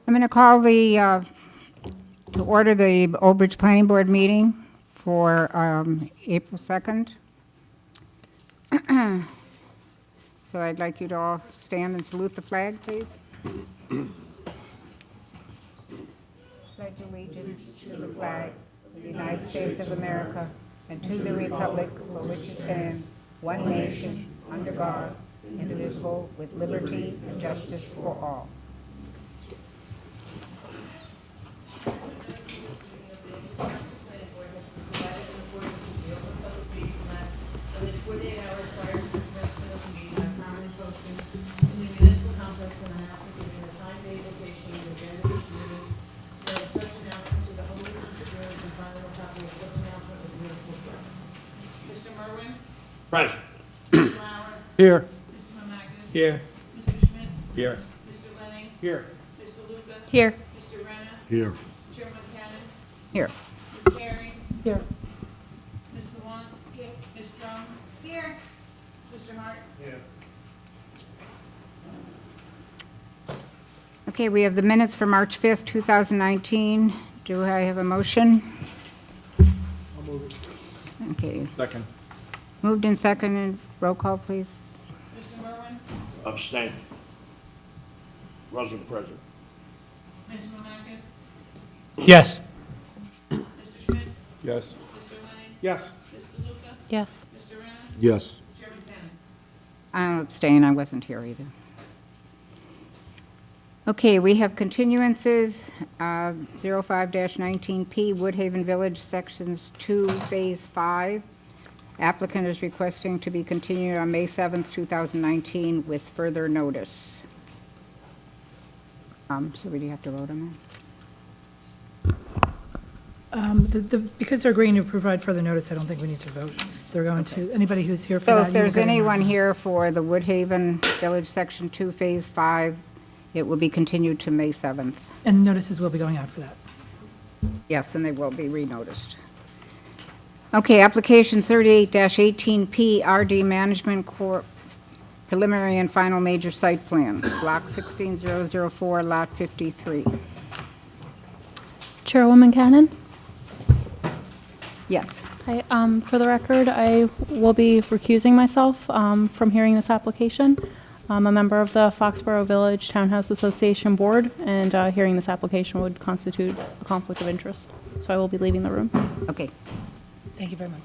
I'm going to call to order the Old Bridge Planning Board meeting for April 2nd. So I'd like you to all stand and salute the flag, please. Pledge allegiance to the flag of the United States of America and to the republic for which it stands, one nation, under God, indivisible, with liberty and justice for all. Present. Mr. Lauer. Here. Mr. Mamakis. Here. Mr. Schmidt. Here. Mr. Lenning. Here. Mr. Luca. Here. Mr. Renner. Here. Mr. Chairman Cannon. Here. Ms. Carey. Here. Ms. Swan. Here. Ms. Drum. Here. Mr. Hart. Here. Okay, we have the minutes for March 5th, 2019. Do I have a motion? I'll move it. Okay, Second. moved and seconded. Roll call, please. Mr. Merwin. Abstain. Wasn't present. Ms. Mamakis. Yes. Mr. Schmidt. Yes. Mr. Lenning. Yes. Mr. Luca. Yes. Mr. Renner. Yes. Chairman Cannon. I'll abstain, I wasn't here either. Okay, we have continuances, 05-19P, Woodhaven Village, Sections 2, Phase 5. Applicant is requesting to be continued on May 7th, 2019, with further notice. So we do have to vote on that? Because they're agreeing to provide further notice, I don't think we need to vote. They're going to, anybody who's here for So that. if you will there's get a anyone notice. here for the Woodhaven Village, Section 2, Phase 5, it will be continued to May 7th. And notices will be going out for that. Yes, and they will be renoticed. Okay, application 38-18P, RD Management Corp., preliminary and final major site plan, block 16004, lot 53. Chairwoman Cannon? Yes. Hi, for the record, I will be recusing myself from hearing this application. I'm a member of the Foxborough Village Townhouse Association Board, and hearing this application would constitute a conflict of interest. So I will be leaving the room. Okay. Thank you very much.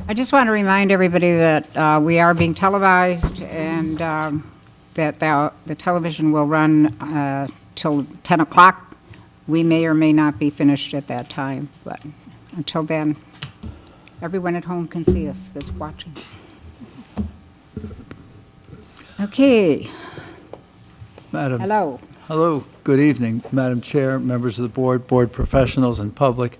I just want to remind everybody that we are being televised and that the television will run till 10 o'clock. We may or may not be finished at that time, but until then, everyone at home can see us that's watching. Okay. Madam. Hello. Hello, good evening, Madam Chair, members of the board, board professionals, and public.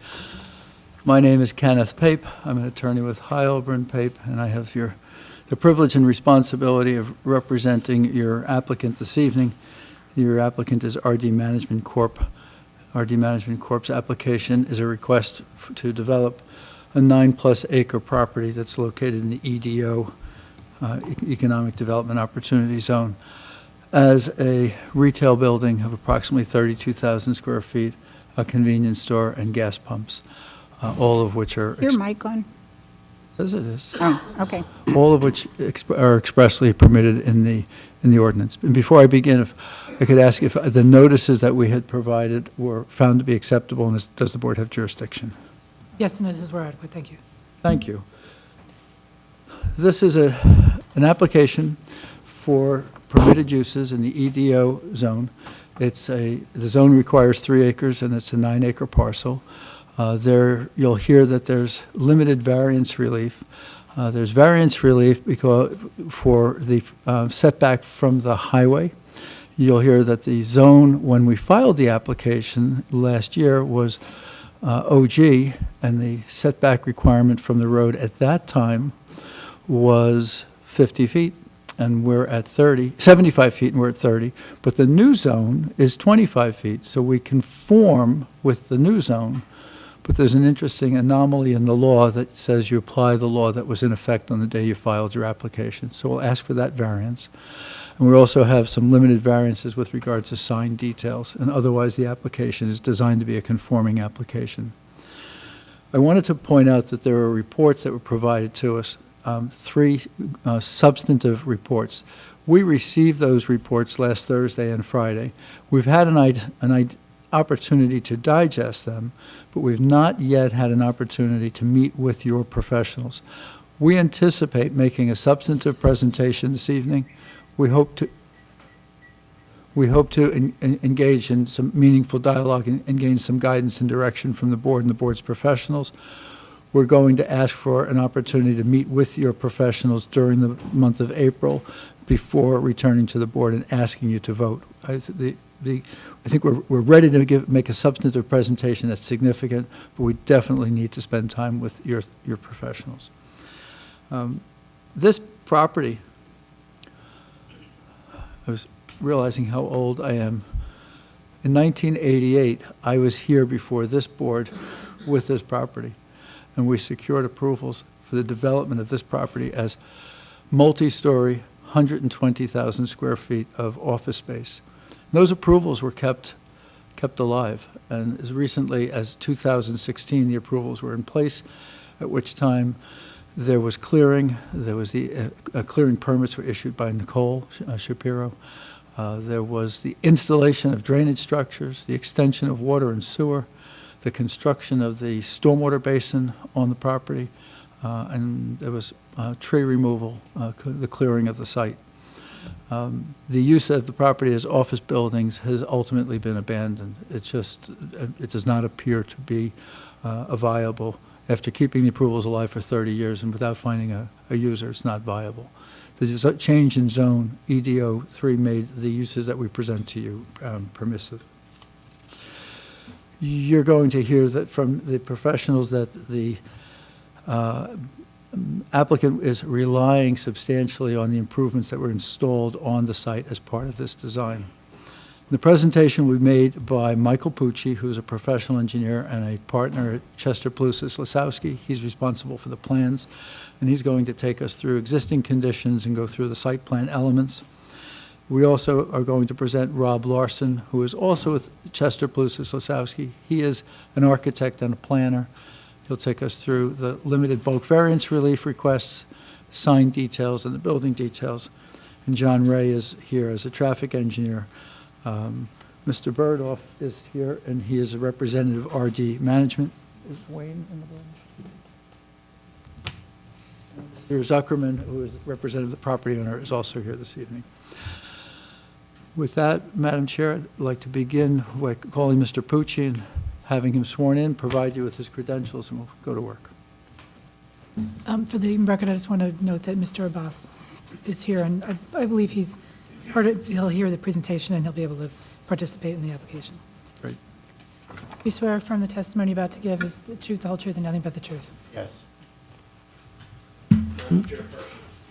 My name is Kenneth Pape. I'm an attorney with Heilbron Pape, and I have the privilege and responsibility of representing your applicant this evening. Your applicant is RD Management Corp. RD Management Corp's application is a request to develop a 9+ acre property that's located in the EDO, Economic Development Opportunity Zone, as a retail building of approximately 32,000 square feet, a convenience store, and gas pumps, all of which are... Your mic on? Says it is. Oh, okay. All of which are expressly permitted in the ordinance. And before I begin, if I could ask if the notices that we had provided were found to be acceptable, and does the board have jurisdiction? Yes, the notices were adequate. Thank you. Thank you. This is an application for permitted uses in the EDO zone. The zone requires 3 acres, and it's a 9-acre parcel. You'll hear that there's limited variance relief. There's variance relief for the setback from the highway. You'll hear that the zone, when we filed the application last year, was OG, and the setback requirement from the road at that time was 50 feet, and we're at 75 feet, and we're at 30. But the new zone is 25 feet, so we conform with the new zone. but there's an interesting anomaly in the law that says you apply the law that was in effect on the day you filed your application. So we'll ask for that variance. And we also have some limited variances with regard to sign details, and otherwise the application is designed to be a conforming application. I wanted to point out that there are reports that were provided to us, three substantive reports. We received those reports last Thursday and Friday. We've had an opportunity to digest them, but we've not yet had an opportunity to meet with your professionals. We anticipate making a substantive presentation this evening. We hope to engage in some meaningful dialogue and gain some guidance and direction from the board and the board's professionals. We're going to ask for an opportunity to meet with your professionals during the month of April before returning to the board and asking you to vote. I think we're ready to make a substantive presentation that's significant, but we definitely need to spend time with your professionals. This property, I was realizing how old I am. In 1988, I was here before this board with this property, and we secured approvals for the development of this property as multi-story, 120,000 square feet of office space. Those approvals were kept alive, and as recently as 2016, the approvals were in place, at which time there was clearing. There was the clearing permits were issued by Nicole Shapiro. There was the installation of drainage structures, the extension of water and sewer, the construction of the stormwater basin on the property, and there was tree removal, the clearing of the site. The use of the property as office buildings has ultimately been abandoned. It does not appear to be viable. After keeping the approvals alive for 30 years and without finding a user, it's not viable. The change in zone, EDO 3, made the uses that we present to you permissive. You're going to hear that from the professionals that the applicant is relying substantially on the improvements that were installed on the site as part of this design. The presentation will be made by Michael Pucci, who's a professional engineer and a partner at Chester Plusas Lasowski. He's responsible for the plans, and he's going to take us through existing conditions and go through the site plan elements. We also are going to present Rob Larson, who is also with Chester Plusas Lasowski. He is an architect and a planner. He'll take us through the limited bulk variance relief requests, sign details, and the building details. And John Ray is here as a traffic engineer. Mr. Burdoff is here, and he is a representative of RD Management. Is Wayne in the building? Mr. Zuckerman, who is representative of the property owner, is also here this evening. With that, Madam Chair, I'd like to begin by calling Mr. Pucci and having him sworn in, provide you with his credentials, and we'll go to work. For the record, I just want to note that Mr. Abbas is here, and I believe he'll hear the presentation and he'll be able to participate in the application. Great. You swear affirm the testimony you're about to give is the truth, the whole truth, and nothing but the truth? Yes.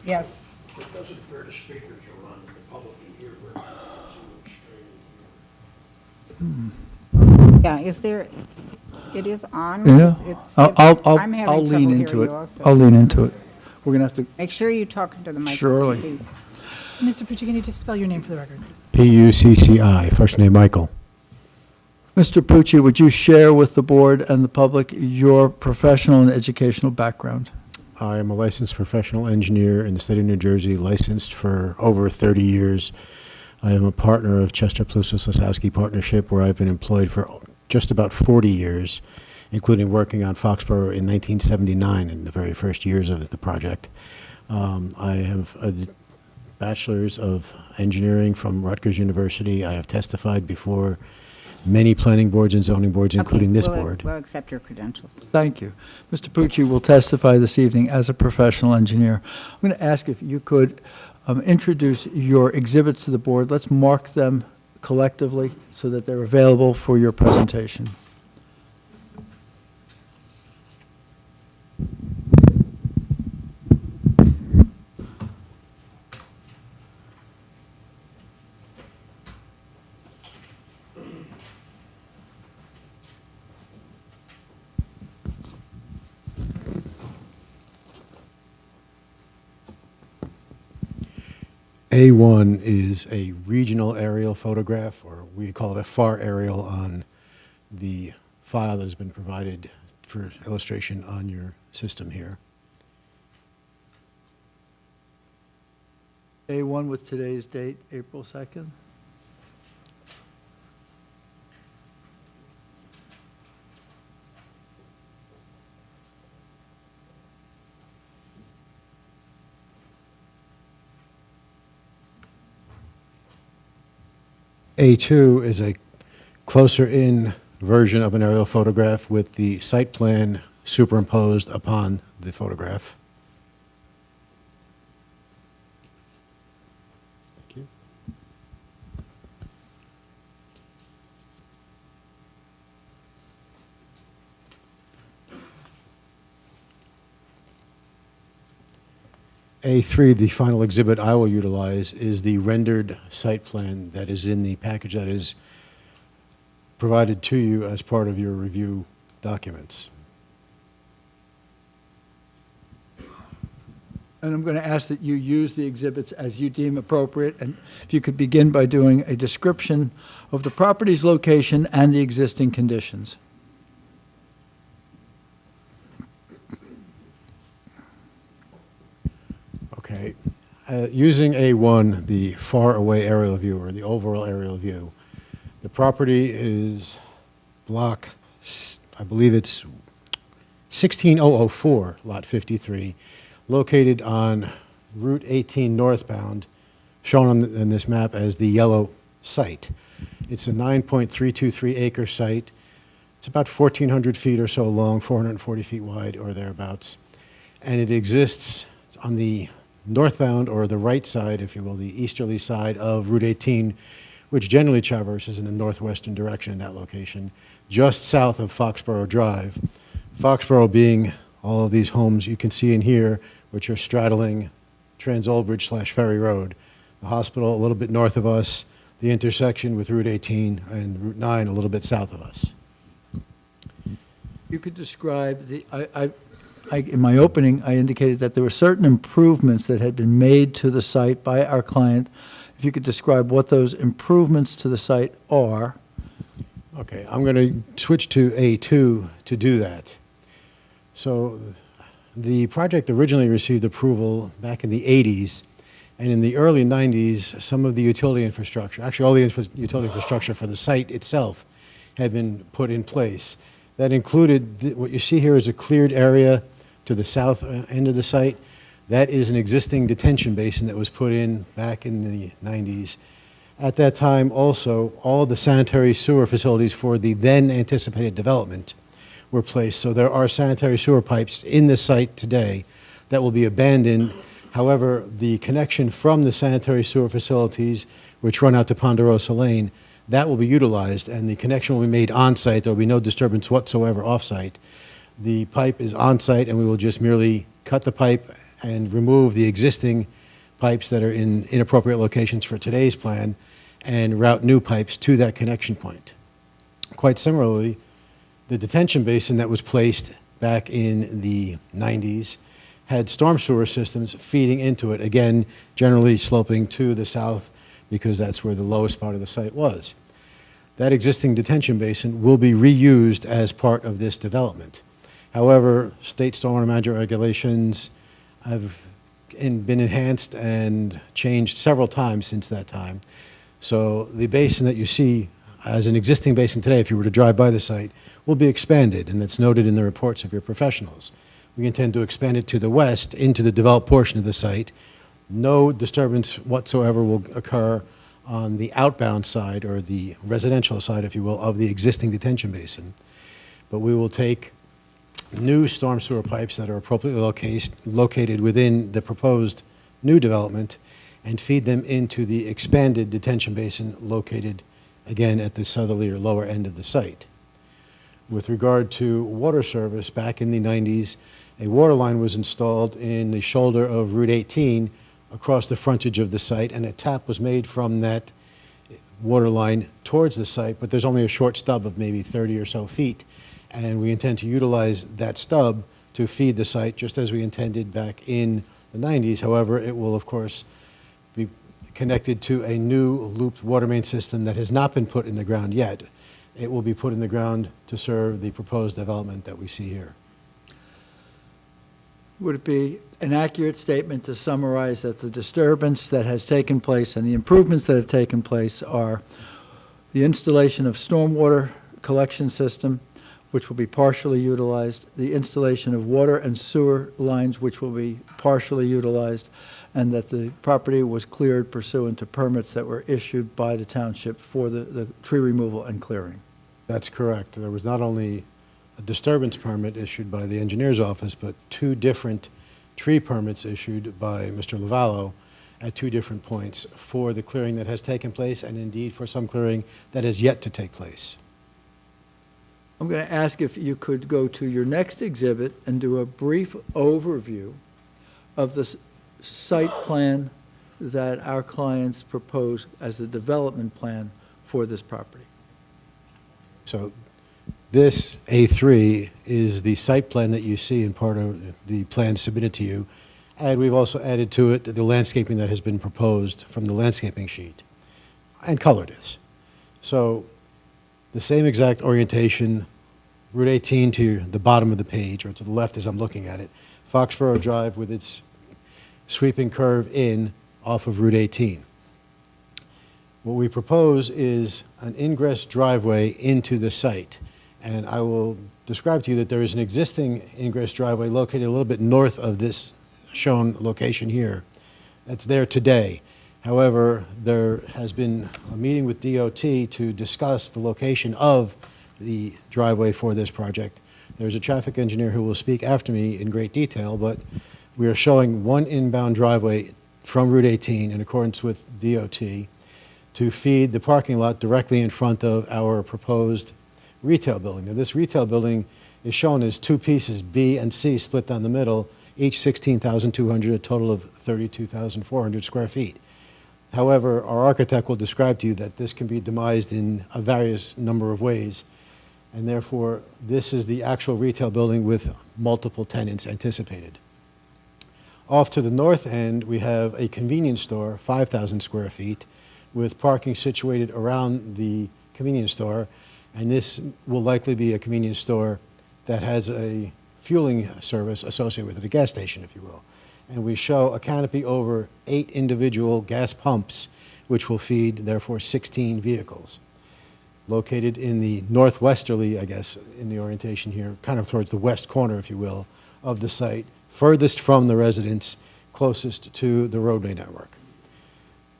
Yes. It doesn't hurt the speakers are on, the public can hear where Yeah, is there, it is on? Yeah, I'm having I'll lean trouble into hearing it. you also. I'll lean into it. We're going to have to, Make sure you talk into the microphone, Surely. please. Mr. Pucci, can you just spell your name for the record, please? P-U-C-C-I, first name Michael. Mr. Pucci, would you share with the board and the public your professional and educational background? I am a licensed professional engineer in the state of New Jersey, licensed for over 30 years. I am a partner of Chester Plusas Lasowski Partnership, where I've been employed for just about 40 years, including working on Foxborough in 1979 in the very first years of the project. I have a bachelor's of engineering from Rutgers University. I have testified before many planning boards and zoning boards, including this board. We'll accept your credentials. Thank you. Mr. Pucci will testify this evening as a professional engineer. I'm going to ask if you could introduce your exhibits to the board. Let's mark them collectively so that they're available for your presentation. A1 is a regional aerial photograph, or we call it a FAR aerial on the file that has been provided for illustration on your system here. A1 with today's date, April 2nd. A2 is a closer-in version of an aerial photograph with the site plan superimposed upon the photograph. Thank you. A3, the final exhibit I will utilize, is the rendered site plan that is in the package that is provided to you as part of your review documents. And I'm going to ask that you use the exhibits as you deem appropriate, and if you could begin by doing a description of the property's location and the existing conditions. Okay. Using A1, the far away aerial view, or the overall aerial view, the property is block, I believe it's 16004, lot 53, located on Route 18 northbound, shown on this map as the yellow site. It's a 9.323 acre site. It's about 1,400 feet or so long, 440 feet wide or thereabouts. And it exists on the northbound, or the right side, if you will, the easterly side of Route 18, which generally traverses in a northwestern direction in that location, just south of Foxborough Drive. Foxborough being all of these homes you can see in here, which are straddling Trans-Old Bridge/Ferry Road. The hospital a little bit north of us, the intersection with Route 18 and Route 9 a little bit south of us. You could describe the, in my opening, I indicated that there were certain improvements that had been made to the site by our client. If you could describe what those improvements to the site are. Okay, I'm going to switch to A2 to do that. So the project originally received approval back in the 80s, and in the early 90s, some of the utility infrastructure, actually all the utility infrastructure for the site itself had been put in place. That included, what you see here is a cleared area to the south end of the site. That is an existing detention basin that was put in back in the 90s. At that time, also, all of the sanitary sewer facilities for the then anticipated development were placed. So there are sanitary sewer pipes in the site today that will be abandoned. However, the connection from the sanitary sewer facilities, which run out to Ponderosa Lane, that will be utilized, and the connection will be made on-site. There will be no disturbance whatsoever off-site. The pipe is on-site, and we will just merely cut the pipe and remove the existing pipes that are in inappropriate locations for today's plan and route new pipes to that connection point. Quite similarly, the detention basin that was placed back in the 90s had storm sewer systems feeding into it, again, generally sloping to the south because that's where the lowest part of the site was. That existing detention basin will be reused as part of this development. However, state stormwater management regulations have been enhanced and changed several times since that time. So the basin that you see as an existing basin today, if you were to drive by the site, will be expanded, and that's noted in the reports of your professionals. We intend to expand it to the west into the developed portion of the site. No disturbance whatsoever will occur on the outbound side, or the residential side, if you will, of the existing detention basin. But we will take new storm sewer pipes that are appropriately located within the proposed new development and feed them into the expanded detention basin located, again, at the southerly or lower end of the site. With regard to water service, back in the 90s, a water line was installed in the shoulder of Route 18 across the frontage of the site, and a tap was made from that water line towards the site, but there's only a short stub of maybe 30 or so feet, and we intend to utilize that stub to feed the site just as we intended back in the 90s. However, it will, of course, be connected to a new looped water main system that has not been put in the ground yet. It will be put in the ground to serve the proposed development that we see here. Would it be an accurate statement to summarize that the disturbance that has taken place and the improvements that have taken place are the installation of stormwater collection system, which will be partially utilized, the installation of water and sewer lines, which will be partially utilized, and that the property was cleared pursuant to permits that were issued by the township for the tree removal and clearing? That's correct. There was not only a disturbance permit issued by the engineer's office, but 2 different tree permits issued by Mr. Lavallo at 2 different points for the clearing that has taken place, and indeed for some clearing that is yet to take place. I'm going to ask if you could go to your next exhibit and do a brief overview of the site plan that our clients propose as the development plan for this property. So this A3 is the site plan that you see in part of the plan submitted to you, and we've also added to it the landscaping that has been proposed from the landscaping sheet, and colored is. So the same exact orientation, Route 18 to the bottom of the page, or to the left as I'm looking at it, Foxborough Drive with its sweeping curve in off of Route 18. What we propose is an ingress driveway into the site, and I will describe to you that there is an existing ingress driveway located a little bit north of this shown location here. That's there today. However, there has been a meeting with DOT to discuss the location of the driveway for this project. There's a traffic engineer who will speak after me in great detail, but we are showing one inbound driveway from Route 18 in accordance with DOT to feed the parking lot directly in front of our proposed retail building. Now, this retail building is shown as 2 pieces, B and C, split down the middle, each 16,200, a total of 32,400 square feet. However, our architect will describe to you that this can be demised in a various number of ways, and therefore, this is the actual retail building with multiple tenants anticipated. Off to the north end, we have a convenience store, 5,000 square feet, with parking situated around the convenience store, and this will likely be a convenience store that has a fueling service associated with it, a gas station, if you will. And we show a canopy over 8 individual gas pumps, which will feed, therefore, 16 vehicles. Located in the northwesterly, I guess, in the orientation here, kind of towards the west corner, if you will, of the site, furthest from the residence, closest to the roadway network.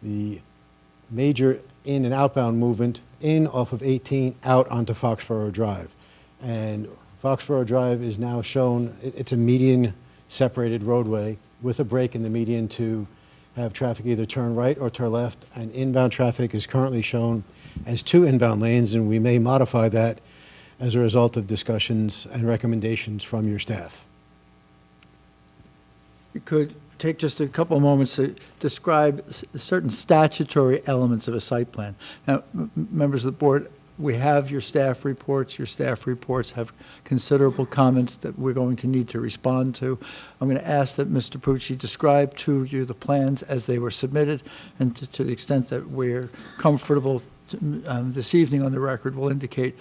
The major in and outbound movement in off of 18 out onto Foxborough Drive. And Foxborough Drive is now shown, it's a median separated roadway with a break in the median to have traffic either turn right or turn left, and inbound traffic is currently shown as 2 inbound lanes, and we may modify that as a result of discussions and recommendations from your staff. You could take just a couple of moments to describe certain statutory elements of a site plan. Now, members of the board, we have your staff reports. Your staff reports have considerable comments that we're going to need to respond to. I'm going to ask that Mr. Pucci describe to you the plans as they were submitted, and to the extent that we're comfortable this evening on the record will indicate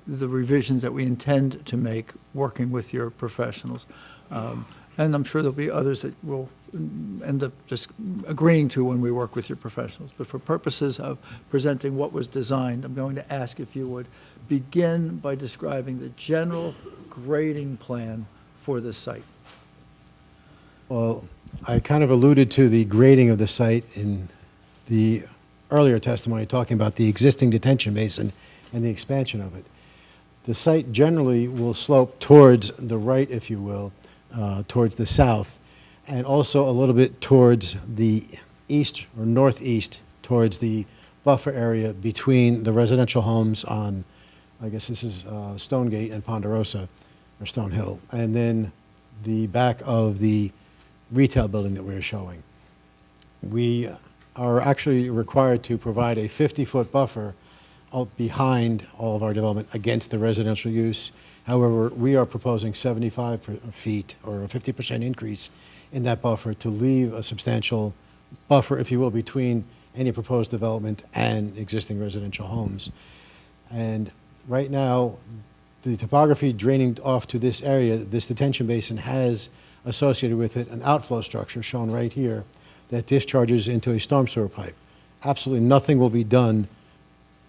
the revisions that we intend to make working with your professionals. And I'm sure there'll be others that we'll end up just agreeing to when we work with your professionals. But for purposes of presenting what was designed, I'm going to ask if you would begin by describing the general grading plan for this site. Well, I kind of alluded to the grading of the site in the earlier testimony, talking about the existing detention basin and the expansion of it. The site generally will slope towards the right, if you will, towards the south, and also a little bit towards the east or northeast, towards the buffer area between the residential homes on, I guess this is Stonegate and Ponderosa, or Stonehill, and then the back of the retail building that we're showing. We are actually required to provide a 50-foot buffer behind all of our development against the residential use. However, we are proposing 75 feet, or a 50% increase in that buffer, to leave a substantial buffer, if you will, between any proposed development and existing residential homes. And right now, the topography draining off to this area, this detention basin has associated with it an outflow structure shown right here that discharges into a storm sewer pipe. Absolutely nothing will be done,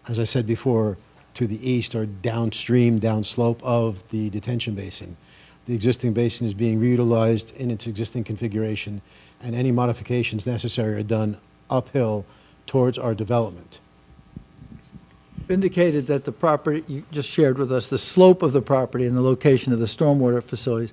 as I said before, to the east or downstream, downslope of the detention basin. The existing basin is being reutilized in its existing configuration, and any modifications necessary are done uphill towards our development. Indicated that the property, you just shared with us, the slope of the property and the location of the stormwater facilities.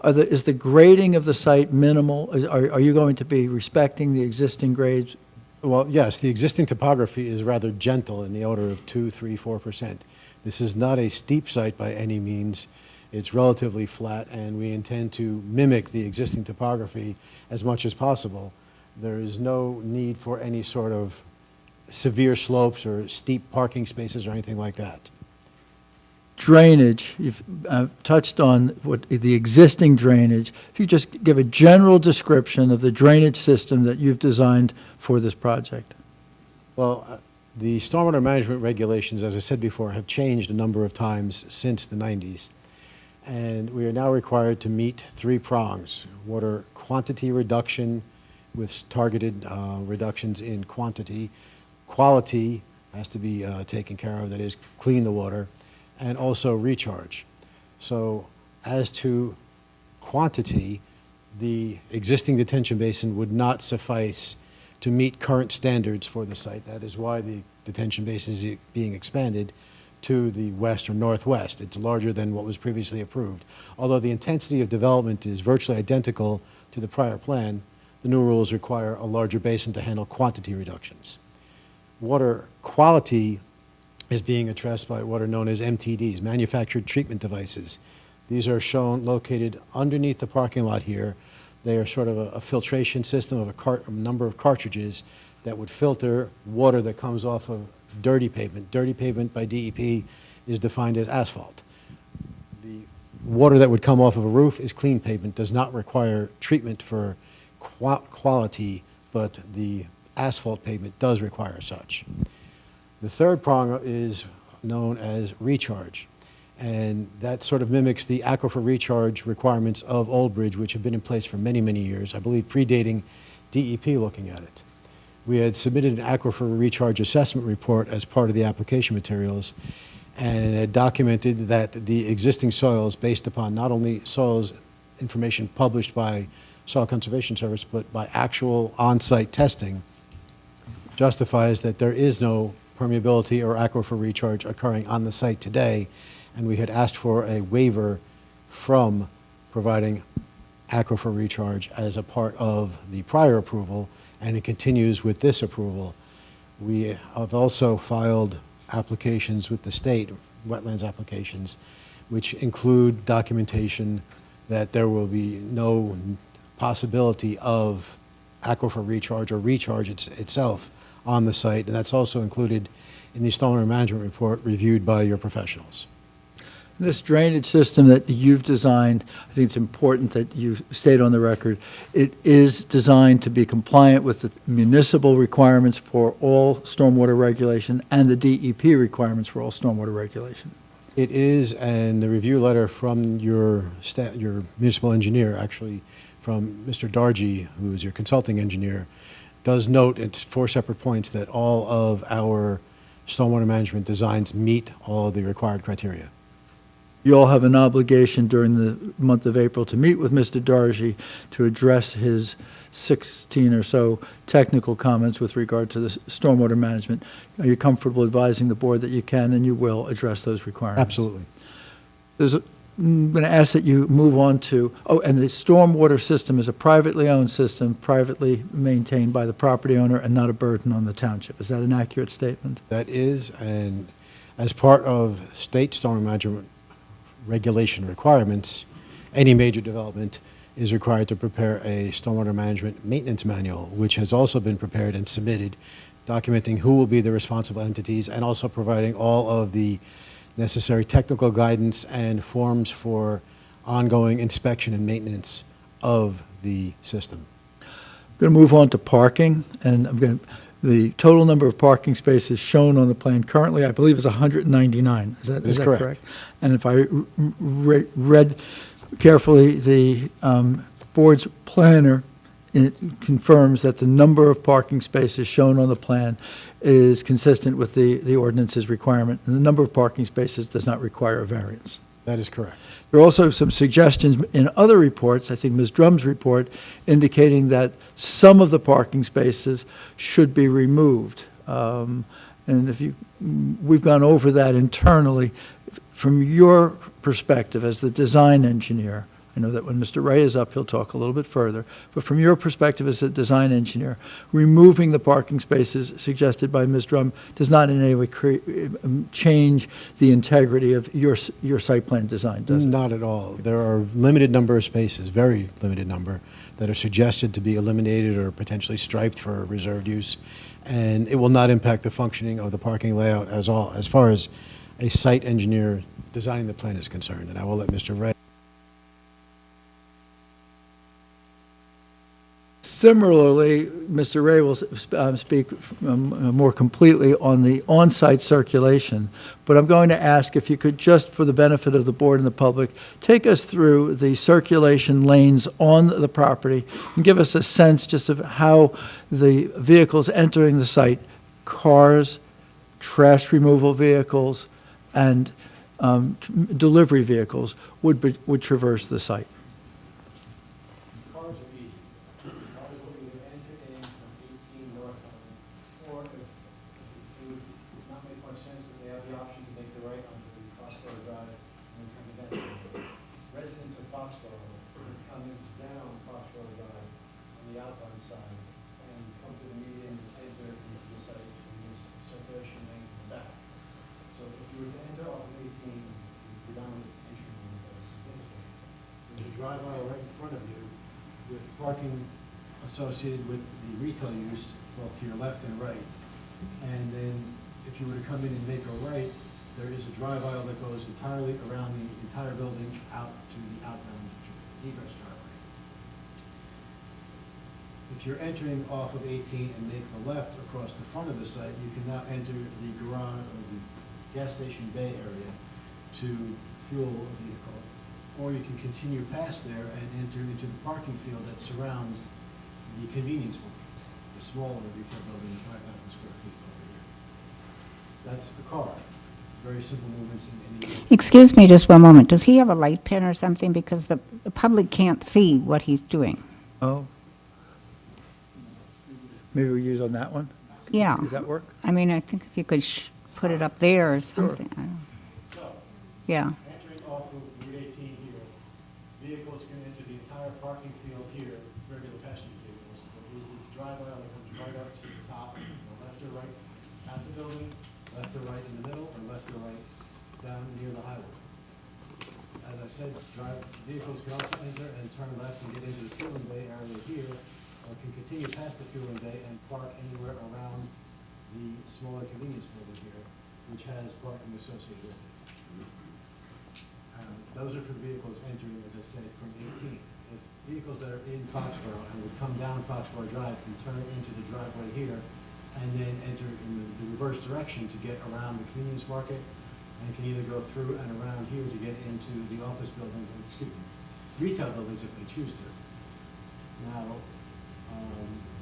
Is the grading of the site minimal? Are you going to be respecting the existing grades? Well, yes, the existing topography is rather gentle in the order of 2, 3, 4%. This is not a steep site by any means. It's relatively flat, and we intend to mimic the existing topography as much as possible. There is no need for any sort of severe slopes or steep parking spaces or anything like that. Drainage, you've touched on what the existing drainage. If you just give a general description of the drainage system that you've designed for this project. Well, the stormwater management regulations, as I said before, have changed a number of times since the 90s. And we are now required to meet 3 prongs: water quantity reduction with targeted reductions in quantity, quality has to be taken care of, that is, clean the water, and also recharge. So as to quantity, the existing detention basin would not suffice to meet current standards for the site. That is why the detention basin is being expanded to the west or northwest. It's larger than what was previously approved. Although the intensity of development is virtually identical to the prior plan, the new rules require a larger basin to handle quantity reductions. Water quality is being addressed by what are known as MTDs, manufactured treatment devices. These are shown located underneath the parking lot here. They are sort of a filtration system of a number of cartridges that would filter water that comes off of dirty pavement. Dirty pavement by DEP is defined as asphalt. The water that would come off of a roof is clean pavement, does not require treatment for quality, but the asphalt pavement does require such. The third prong is known as recharge, and that sort of mimics the aquifer recharge requirements of Old Bridge, which have been in place for many, many years, I believe predating DEP looking at it. We had submitted an aquifer recharge assessment report as part of the application materials, and it documented that the existing soils, based upon not only soils information published by Soil Conservation Service, but by actual on-site testing, justifies that there is no permeability or aquifer recharge occurring on the site today, and we had asked for a waiver from providing aquifer recharge as a part of the prior approval, and it continues with this approval. We have also filed applications with the state, wetlands applications, which include documentation that there will be no possibility of aquifer recharge or recharge itself on the site, and that's also included in the stormwater management report reviewed by your professionals. This drainage system that you've designed, I think it's important that you state on the record, it is designed to be compliant with the municipal requirements for all stormwater regulation and the DEP requirements for all stormwater regulation. It is, and the review letter from your municipal engineer, actually from Mr. Dargy, who is your consulting engineer, does note at 4 separate points that all of our stormwater management designs meet all of the required criteria. You all have an obligation during the month of April to meet with Mr. Dargy to address his 16 or so technical comments with regard to the stormwater management. Are you comfortable advising the board that you can and you will address those requirements? Absolutely. I'm going to ask that you move on to, and the stormwater system is a privately owned system, privately maintained by the property owner and not a burden on the township. Is that an accurate statement? That is, and as part of state stormwater management regulation requirements, any major development is required to prepare a stormwater management maintenance manual, which has also been prepared and submitted, documenting who will be the responsible entities and also providing all of the necessary technical guidance and forms for ongoing inspection and maintenance of the system. I'm going to move on to parking, and The total number of parking spaces shown on the plan currently, I believe, is 199. Is That is that correct. correct? And if I read carefully, the board's planner confirms that the number of parking spaces shown on the plan is consistent with the ordinance's requirement, and the number of parking spaces does not require a variance. That is correct. There are also some suggestions in other reports, I think Ms. Drum's report, indicating that some of the parking spaces should be removed. And we've gone over that internally. From your perspective as the design engineer, I know that when Mr. Ray is up, he'll talk a little bit further, but from your perspective as a design engineer, removing the parking spaces suggested by Ms. Drum does not in any way change the integrity of your site plan design, does it? Not at all. There are limited number of spaces, very limited number, that are suggested to be eliminated or potentially striped for reserved use, and it will not impact the functioning of the parking layout as far as a site engineer designing the plan is concerned. And I will let Mr. Ray. Similarly, Mr. Ray will speak more completely on the on-site circulation, but I'm going to ask if you could, just for the benefit of the board and the public, take us through the circulation lanes on the property and give us a sense just of how the vehicles entering the site, cars, trash removal vehicles, and delivery vehicles would traverse the site. Cars are easy. Cars will either enter in from 18 North Island, or if it would not make much sense, that they have the option to make the right onto the Foxborough Drive and then come down. Residents of Foxborough would come down Foxborough Drive on the outbound side and come to the median and enter into the site in this circulation lane in the back. So if you were to enter off of 18, the predominant entry lane that is significant, there's a drive aisle right in front of you with parking associated with the retail use, both to your left and right. And then if you were to come in and make a right, there is a drive aisle that goes entirely around the entire building out to the outbound egress driveway. If you're entering off of 18 and make the left across the front of the site, you can now enter the garage or the gas station bay area to fuel a vehicle. Or you can continue past there and enter into the parking field that surrounds the convenience market, the smaller retail building, 5,000 square feet over here. That's the car. Very simple movements in any. Excuse me just one moment. Does he have a light pen or something? Because the public can't see what he's doing. Oh. Maybe we use on that one? Yeah. Does that work? I mean, I think if you could put it up there or something. I don't- So, Yeah. entering off of Route 18 here, vehicles can enter the entire parking field here, regular passenger vehicles. There is this drive aisle that comes right up to the top, left or right at the building, left or right in the middle, or left or right down near the highway. As I said, vehicles can also enter and turn left and get into the fueling bay area here, or can continue past the fueling bay and park anywhere around the smaller convenience building here, which has parking associated with it. Those are for vehicles entering, as I said, from 18. If vehicles that are in Foxborough and would come down Foxborough Drive can turn into the driveway here and then enter in the reverse direction to get around the convenience market, and can either go through and around here to get into the office building, retail buildings if they choose to. Now,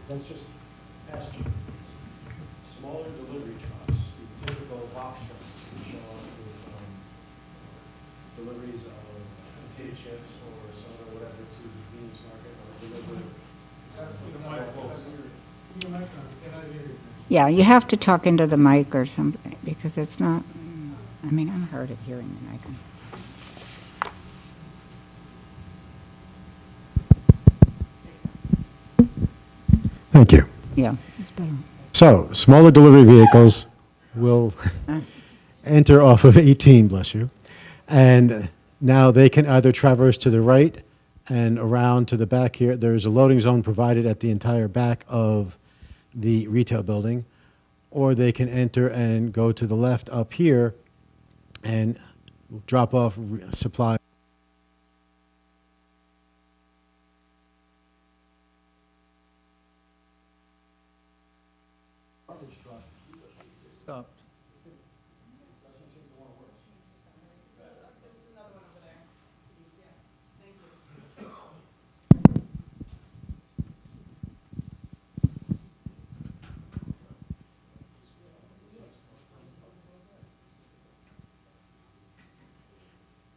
that's just passenger vehicles. Smaller delivery trucks, the typical box trucks, show up with deliveries of potato chips or soda or whatever to the convenience market or deliver. Yeah, you have to talk into the mic or something, because it's not, I mean, I'm hard of hearing, and I can. Thank you. Yeah, it's better. So, smaller delivery vehicles will enter off of 18, bless you, and now they can either traverse to the right and around to the back here. There's a loading zone provided at the entire back of the retail building, or they can enter and go to the left up here and drop off supply. garbage truck stopped.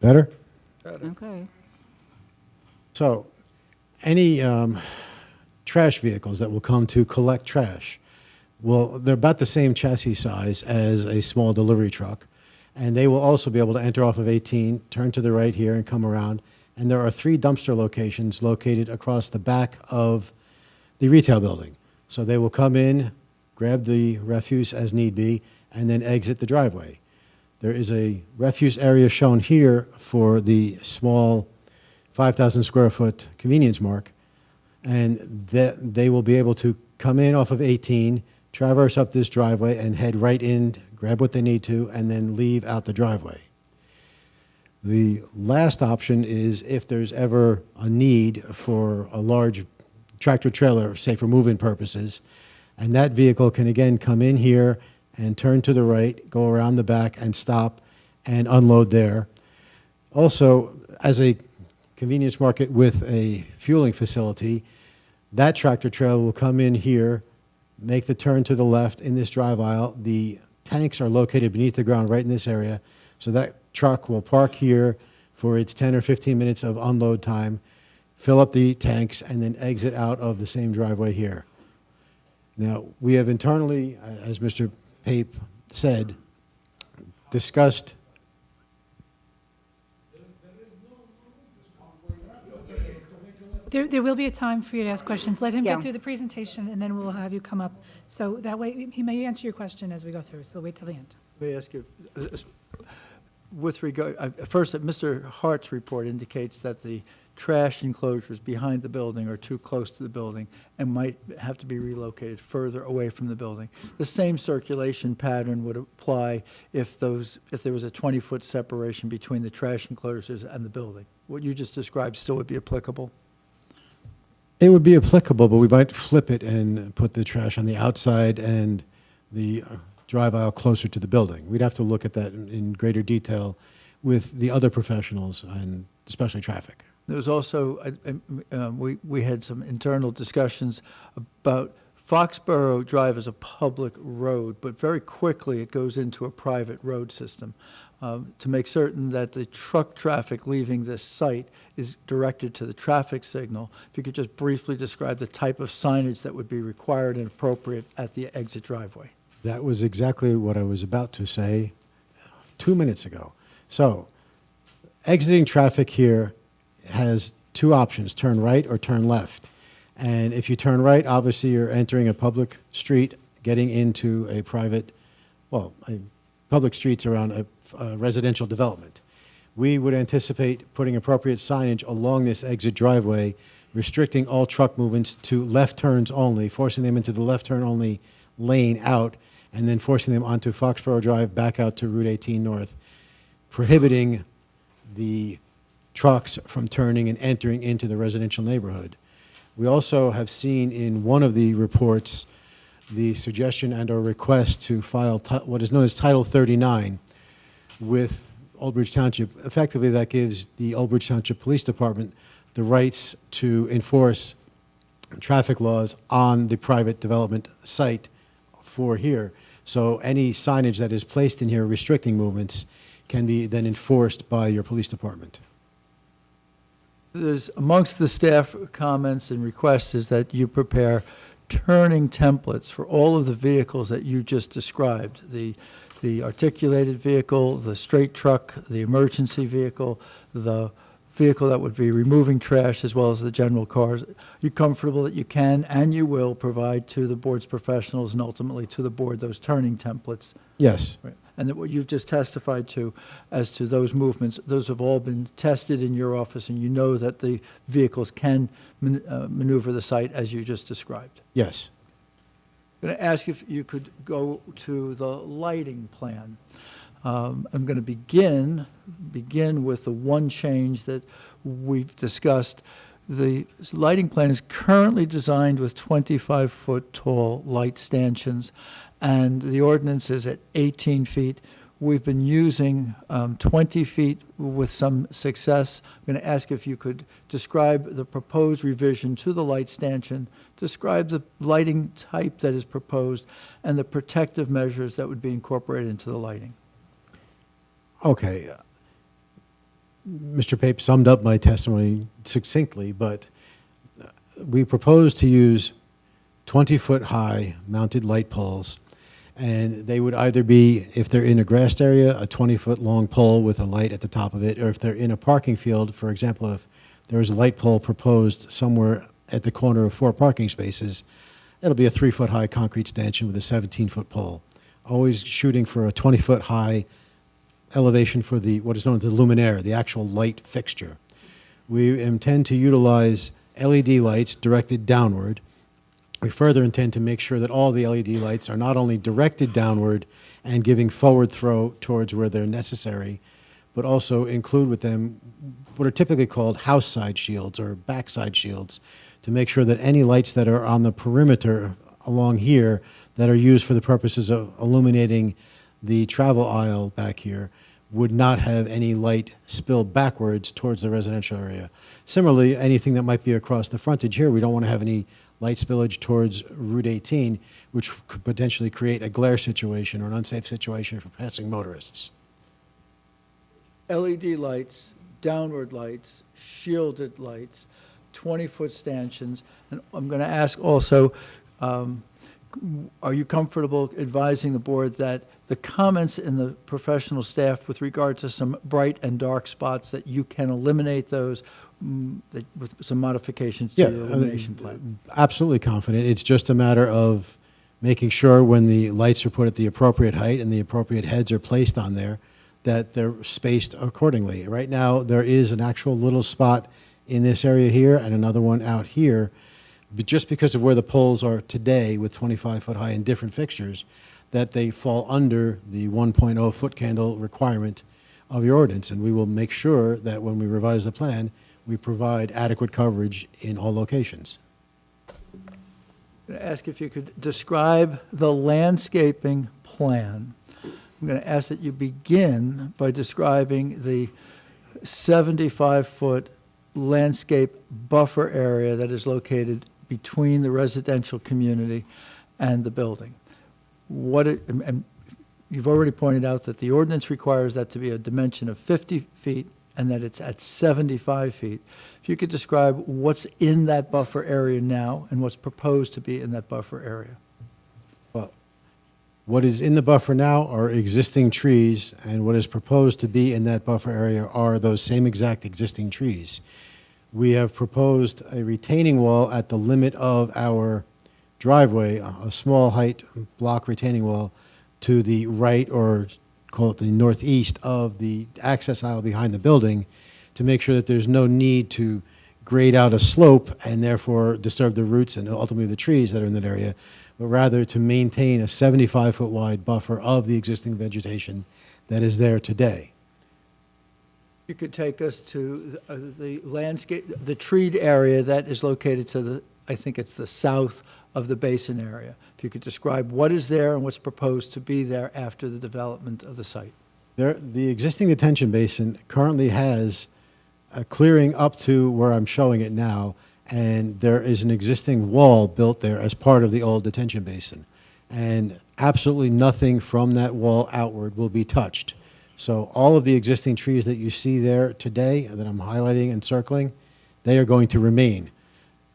Better? Okay. So, any trash vehicles that will come to collect trash, well, they're about the same chassis size as a small delivery truck, and they will also be able to enter off of 18, turn to the right here, and come around. And there are 3 dumpster locations located across the back of the retail building. So they will come in, grab the refuse as need be, and then exit the driveway. There is a refuse area shown here for the small 5,000 square foot convenience mark, and they will be able to come in off of 18, traverse up this driveway, and head right in, grab what they need to, and then leave out the driveway. The last option is if there's ever a need for a large tractor trailer, say for move-in purposes, and that vehicle can again come in here and turn to the right, go around the back and stop and unload there. Also, as a convenience market with a fueling facility, that tractor trailer will come in here, make the turn to the left in this drive aisle. The tanks are located beneath the ground right in this area, so that truck will park here for its 10 or 15 minutes of unload time, fill up the tanks, and then exit out of the same driveway here. Now, we have internally, as Mr. Pape said, discussed. There will be a time for you to ask questions. Let him Yeah. get through the presentation, and then we'll have you come up. So that way, he may answer your question as we go through, so wait till the end. Let me ask you, with regard, first, Mr. Hart's report indicates that the trash enclosures behind the building are too close to the building and might have to be relocated further away from the building. The same circulation pattern would apply if there was a 20-foot separation between the trash enclosures and the building. What you just described still would be applicable? It would be applicable, but we might flip it and put the trash on the outside and the drive aisle closer to the building. We'd have to look at that in greater detail with the other professionals and especially traffic. There was also, we had some internal discussions about Foxborough Drive as a public road, but very quickly it goes into a private road system. To make certain that the truck traffic leaving this site is directed to the traffic signal, if you could just briefly describe the type of signage that would be required and appropriate at the exit driveway. That was exactly what I was about to say 2 minutes ago. So, exiting traffic here has 2 options, turn right or turn left. And if you turn right, obviously you're entering a public street, getting into a private, public streets around a residential development. We would anticipate putting appropriate signage along this exit driveway, restricting all truck movements to left turns only, forcing them into the left turn only lane out, and then forcing them onto Foxborough Drive back out to Route 18 North, prohibiting the trucks from turning and entering into the residential neighborhood. We also have seen in one of the reports the suggestion and or request to file what is known as Title 39 with Old Bridge Township. Effectively, that gives the Old Bridge Township Police Department the rights to enforce traffic laws on the private development site for here. So any signage that is placed in here restricting movements can be then enforced by your police department. There's, amongst the staff comments and requests is that you prepare turning templates for all of the vehicles that you just described, the articulated vehicle, the straight truck, the emergency vehicle, the vehicle that would be removing trash, as well as the general cars. Are you comfortable that you can and you will provide to the board's professionals and ultimately to the board those turning templates? Yes. Right. And that what you've just testified to as to those movements, those have all been tested in your office, and you know that the vehicles can maneuver the site as you just described. Yes. I'm going to ask if you could go to the lighting plan. I'm going to begin with the one change that we've discussed. The lighting plan is currently designed with 25-foot tall light stanchions, and the ordinance is at 18 feet. We've been using 20 feet with some success. I'm going to ask if you could describe the proposed revision to the light stanchion, describe the lighting type that is proposed, and the protective measures that would be incorporated into the lighting. Okay. Mr. Pape summed up my testimony succinctly, but we propose to use 20-foot high mounted light poles, and they would either be, if they're in a grassed area, a 20-foot long pole with a light at the top of it, or if they're in a parking field, for example, if there was a light pole proposed somewhere at the corner of 4 parking spaces, it'll be a 3-foot high concrete stanchion with a 17-foot pole, always shooting for a 20-foot high elevation for the what is known as the luminaire, the actual light fixture. We intend to utilize LED lights directed downward. We further intend to make sure that all the LED lights are not only directed downward and giving forward throw towards where they're necessary, but also include with them what are typically called house side shields or backside shields to make sure that any lights that are on the perimeter along here that are used for the purposes of illuminating the travel aisle back here would not have any light spill backwards towards the residential area. Similarly, anything that might be across the frontage here, we don't want to have any light spillage towards Route 18, which could potentially create a glare situation or an unsafe situation for passing motorists. LED lights, downward lights, shielded lights, 20-foot stanchions, and I'm going to ask also, are you comfortable advising the board that the comments in the professional staff with regard to some bright and dark spots, that you can eliminate those with some modifications to your illumination plan? Absolutely confident. It's just a matter of making sure when the lights are put at the appropriate height and the appropriate heads are placed on there, that they're spaced accordingly. Right now, there is an actual little spot in this area here and another one out here, but just because of where the poles are today with 25-foot high and different fixtures, that they fall under the 1.0 foot candle requirement of your ordinance. And we will make sure that when we revise the plan, we provide adequate coverage in all locations. I'm going to ask if you could describe the landscaping plan. I'm going to ask that you begin by describing the 75-foot landscape buffer area that is located between the residential community and the building. And you've already pointed out that the ordinance requires that to be a dimension of 50 feet and that it's at 75 feet. If you could describe what's in that buffer area now and what's proposed to be in that buffer area. Well, what is in the buffer now are existing trees, and what is proposed to be in that buffer area are those same exact existing trees. We have proposed a retaining wall at the limit of our driveway, a small height block retaining wall to the right, or call it the northeast of the access aisle behind the building, to make sure that there's no need to grade out a slope and therefore disturb the roots and ultimately the trees that are in that area, but rather to maintain a 75-foot wide buffer of the existing vegetation that is there today. You could take us to the landscape, the treed area that is located to the, I think it's the south of the basin area. If you could describe what is there and what's proposed to be there after the development of the site. The existing detention basin currently has a clearing up to where I'm showing it now, and there is an existing wall built there as part of the old detention basin. And absolutely nothing from that wall outward will be touched. So all of the existing trees that you see there today that I'm highlighting and circling, they are going to remain.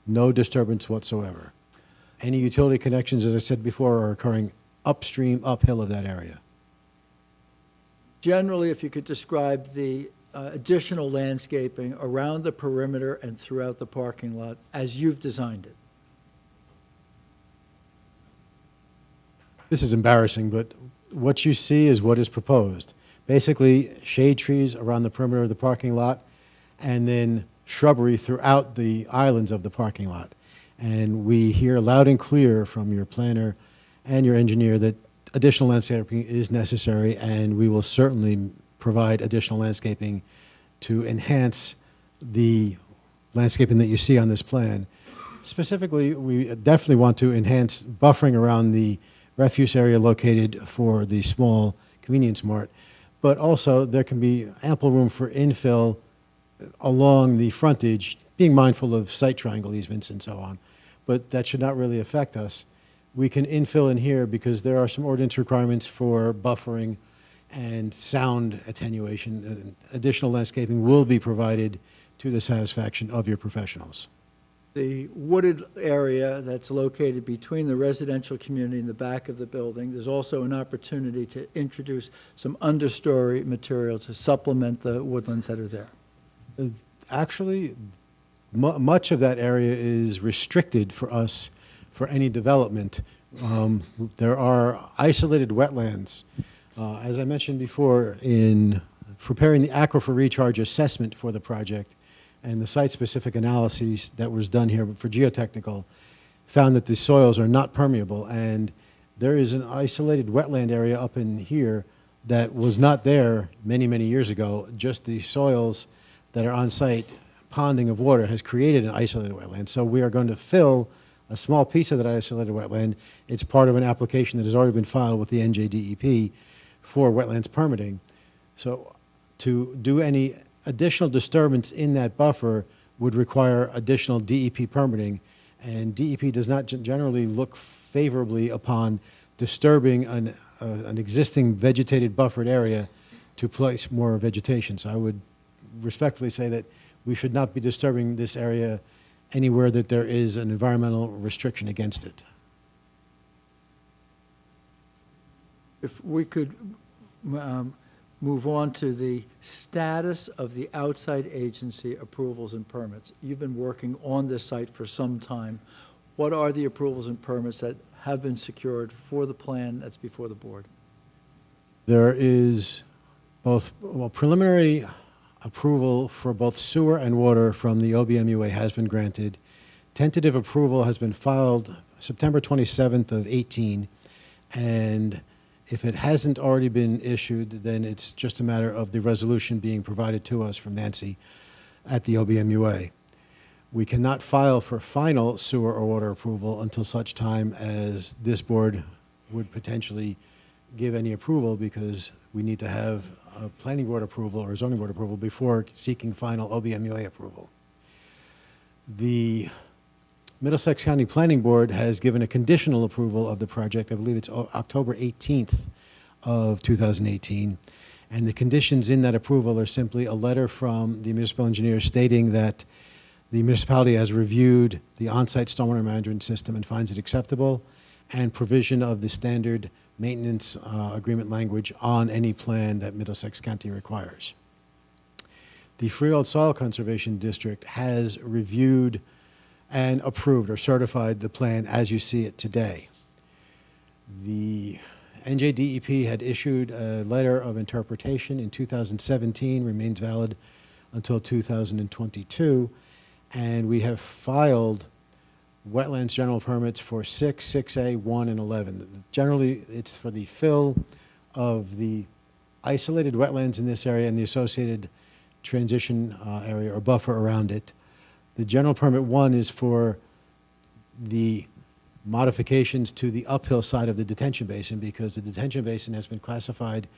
No disturbance whatsoever. Any utility connections, as I said before, are occurring upstream, uphill of that area. Generally, if you could describe the additional landscaping around the perimeter and throughout the parking lot as you've designed it. This is embarrassing, but what you see is what is proposed. Basically, shade trees around the perimeter of the parking lot, and then shrubbery throughout the islands of the parking lot. And we hear loud and clear from your planner and your engineer that additional landscaping is necessary, and we will certainly provide additional landscaping to enhance the landscaping that you see on this plan. Specifically, we definitely want to enhance buffering around the refuse area located for the small convenience mart, but also there can be ample room for infill along the frontage, being mindful of site triangle easements and so on. But that should not really affect us. We can infill in here because there are some ordinance requirements for buffering and sound attenuation. Additional landscaping will be provided to the satisfaction of your professionals. The wooded area that's located between the residential community and the back of the building, there's also an opportunity to introduce some understory material to supplement the woodlands that are there. Actually, much of that area is restricted for us for any development. There are isolated wetlands. As I mentioned before, in preparing the aquifer recharge assessment for the project and the site-specific analyses that was done here for geotechnical, found that the soils are not permeable, and there is an isolated wetland area up in here that was not there many, many years ago. Just the soils that are on site, ponding of water, has created an isolated wetland. So we are going to fill a small piece of that isolated wetland. It's part of an application that has already been filed with the NJDEP for wetlands permitting. So to do any additional disturbance in that buffer would require additional DEP permitting, and DEP does not generally look favorably upon disturbing an existing vegetated buffered area to place more vegetation. So I would respectfully say that we should not be disturbing this area anywhere that there is an environmental restriction against it. If we could move on to the status of the outside agency approvals and permits. You've been working on this site for some time. What are the approvals and permits that have been secured for the plan that's before the board? There is both, well, preliminary approval for both sewer and water from the OBMUA has been granted. Tentative approval has been filed September 27th of 18, and if it hasn't already been issued, then it's just a matter of the resolution being provided to us from Nancy at the OBMUA. We cannot file for final sewer or water approval until such time as this board would potentially give any approval, because we need to have a planning board approval or zoning board approval before seeking final OBMUA approval. The Middlesex County Planning Board has given a conditional approval of the project. I believe it's October 18th of 2018. And the conditions in that approval are simply a letter from the municipal engineer stating that the municipality has reviewed the on-site stormwater management system and finds it acceptable, and provision of the standard maintenance agreement language on any plan that Middlesex County requires. The Freehold Soil Conservation District has reviewed and approved or certified the plan as you see it today. The NJDEP had issued a letter of interpretation in 2017, remains valid until 2022, and we have filed wetlands general permits for 6, 6A, 1, and 11. Generally, it's for the fill of the isolated wetlands in this area and the associated transition area or buffer around it. The general permit 1 is for the modifications to the uphill side of the detention basin, because the detention basin has been classified,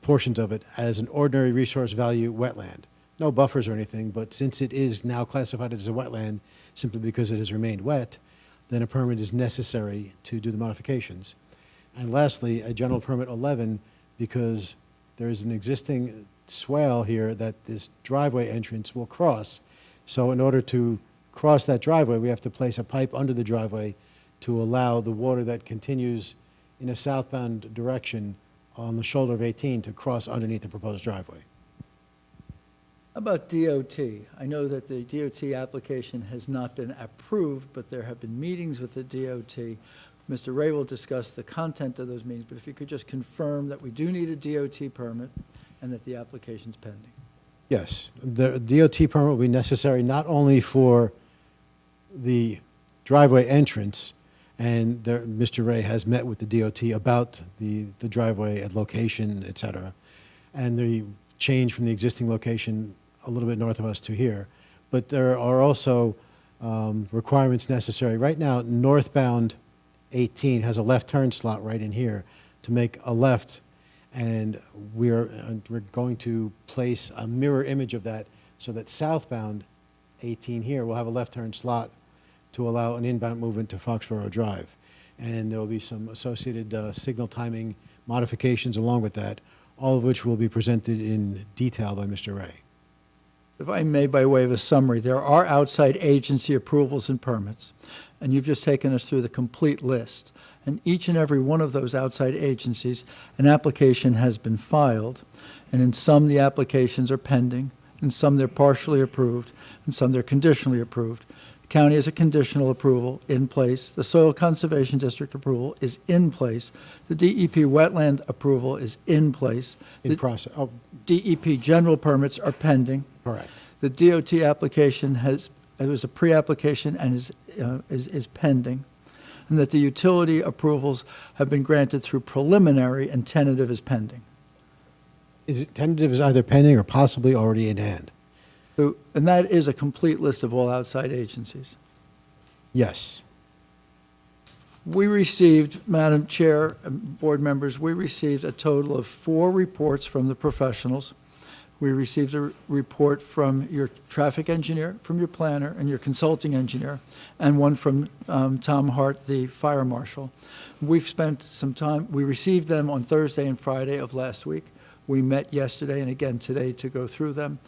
portions of it, as an ordinary resource value wetland. No buffers or anything, but since it is now classified as a wetland simply because it has remained wet, then a permit is necessary to do the modifications. And lastly, a general permit 11, because there is an existing swale here that this driveway entrance will cross. So in order to cross that driveway, we have to place a pipe under the driveway to allow the water that continues in a southbound direction on the shoulder of 18 to cross underneath the proposed driveway. How about DOT? I know that the DOT application has not been approved, but there have been meetings with the DOT. Mr. Ray will discuss the content of those meetings, but if you could just confirm that we do need a DOT permit and that the application's pending. Yes, the DOT permit will be necessary not only for the driveway entrance, and Mr. Ray has met with the DOT about the driveway at location, et cetera, and the change from the existing location a little bit north of us to here, but there are also requirements necessary. Right now, northbound 18 has a left turn slot right in here to make a left, and we're going to place a mirror image of that so that southbound 18 here will have a left turn slot to allow an inbound movement to Foxborough Drive. And there will be some associated signal timing modifications along with that, all of which will be presented in detail by Mr. Ray. If I may, by way of a summary, there are outside agency approvals and permits, and you've just taken us through the complete list. And each and every one of those outside agencies, an application has been filed, and in some the applications are pending, in some they're partially approved, and some they're conditionally approved. The county has a conditional approval in place. The Soil Conservation District approval is in place. The DEP wetland approval is in place. In The process, oh, DEP general permits are pending. correct. The DOT application it was a pre-application and is pending, and that the utility approvals have been granted through preliminary and tentative is pending. Is it tentative is either pending or possibly already in hand? So, and that is a complete list of all outside agencies. Yes. We received, Madam Chair and board members, we received a total of 4 reports from the professionals. We received a report from your traffic engineer, from your planner, and your consulting engineer, and one from Tom Hart, the fire marshal. We've spent some time, we received them on Thursday and Friday of last week. We met yesterday and again today to go through them.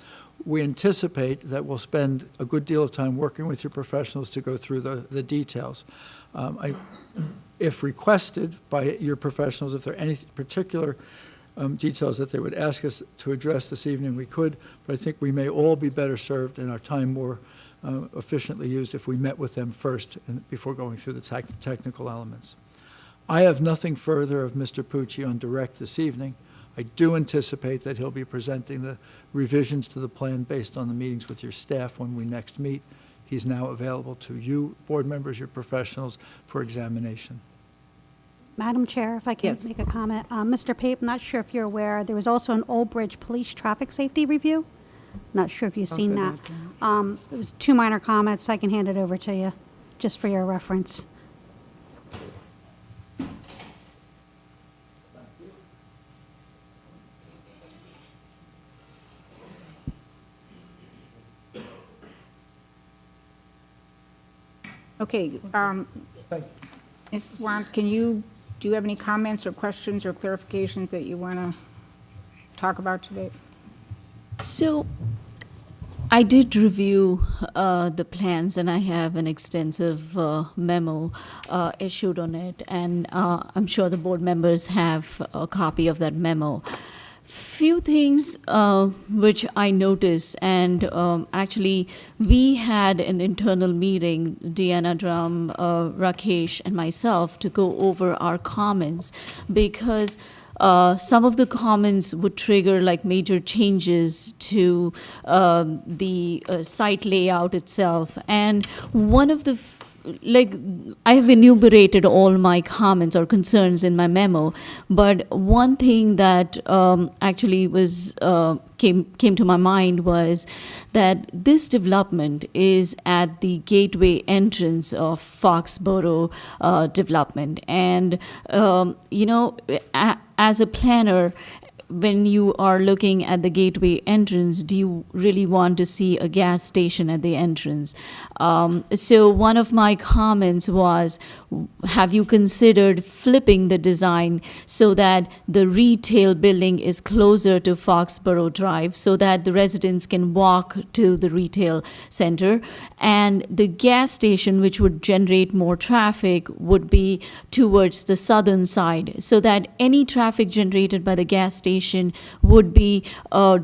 We anticipate that we'll spend a good deal of time working with your professionals to go through the details. If requested by your professionals, if there are any particular details that they would ask us to address this evening, we could, but I think we may all be better served and our time more efficiently used if we met with them first and before going through the technical elements. I have nothing further of Mr. Pucci on direct this evening. I do anticipate that he'll be presenting the revisions to the plan based on the meetings with your staff when we next meet. He's now available to you, board members, your professionals, for examination. Madam Chair, if I can make a comment. Mr. Pape, I'm not sure if you're aware, there was also an Old Bridge Police Traffic Safety Review. Not sure if you've seen that. It was 2 minor comments. I can hand it over to you, just for your reference. Okay, Thank you. Ms. Swan, do you have any comments or questions or clarifications that you want to talk about today? So I did review the plans, and I have an extensive memo issued on it, and I'm sure the board members have a copy of that memo. Few things which I noticed, and actually we had an internal meeting, Deanna Drum, Rakesh, and myself, to go over our comments, because some of the comments would trigger like major changes to the site layout itself. And one of the I have enumerated all my comments or concerns in my memo, but one thing that actually was came to my mind was that this development is at the gateway entrance of Foxborough development, and as a planner, when you are looking at the gateway entrance, do you really want to see a gas station at the entrance? So one of my comments was, have you considered flipping the design so that the retail building is closer to Foxborough Drive so that the residents can walk to the retail center? And the gas station, which would generate more traffic, would be towards the southern side, so that any traffic generated by the gas station would be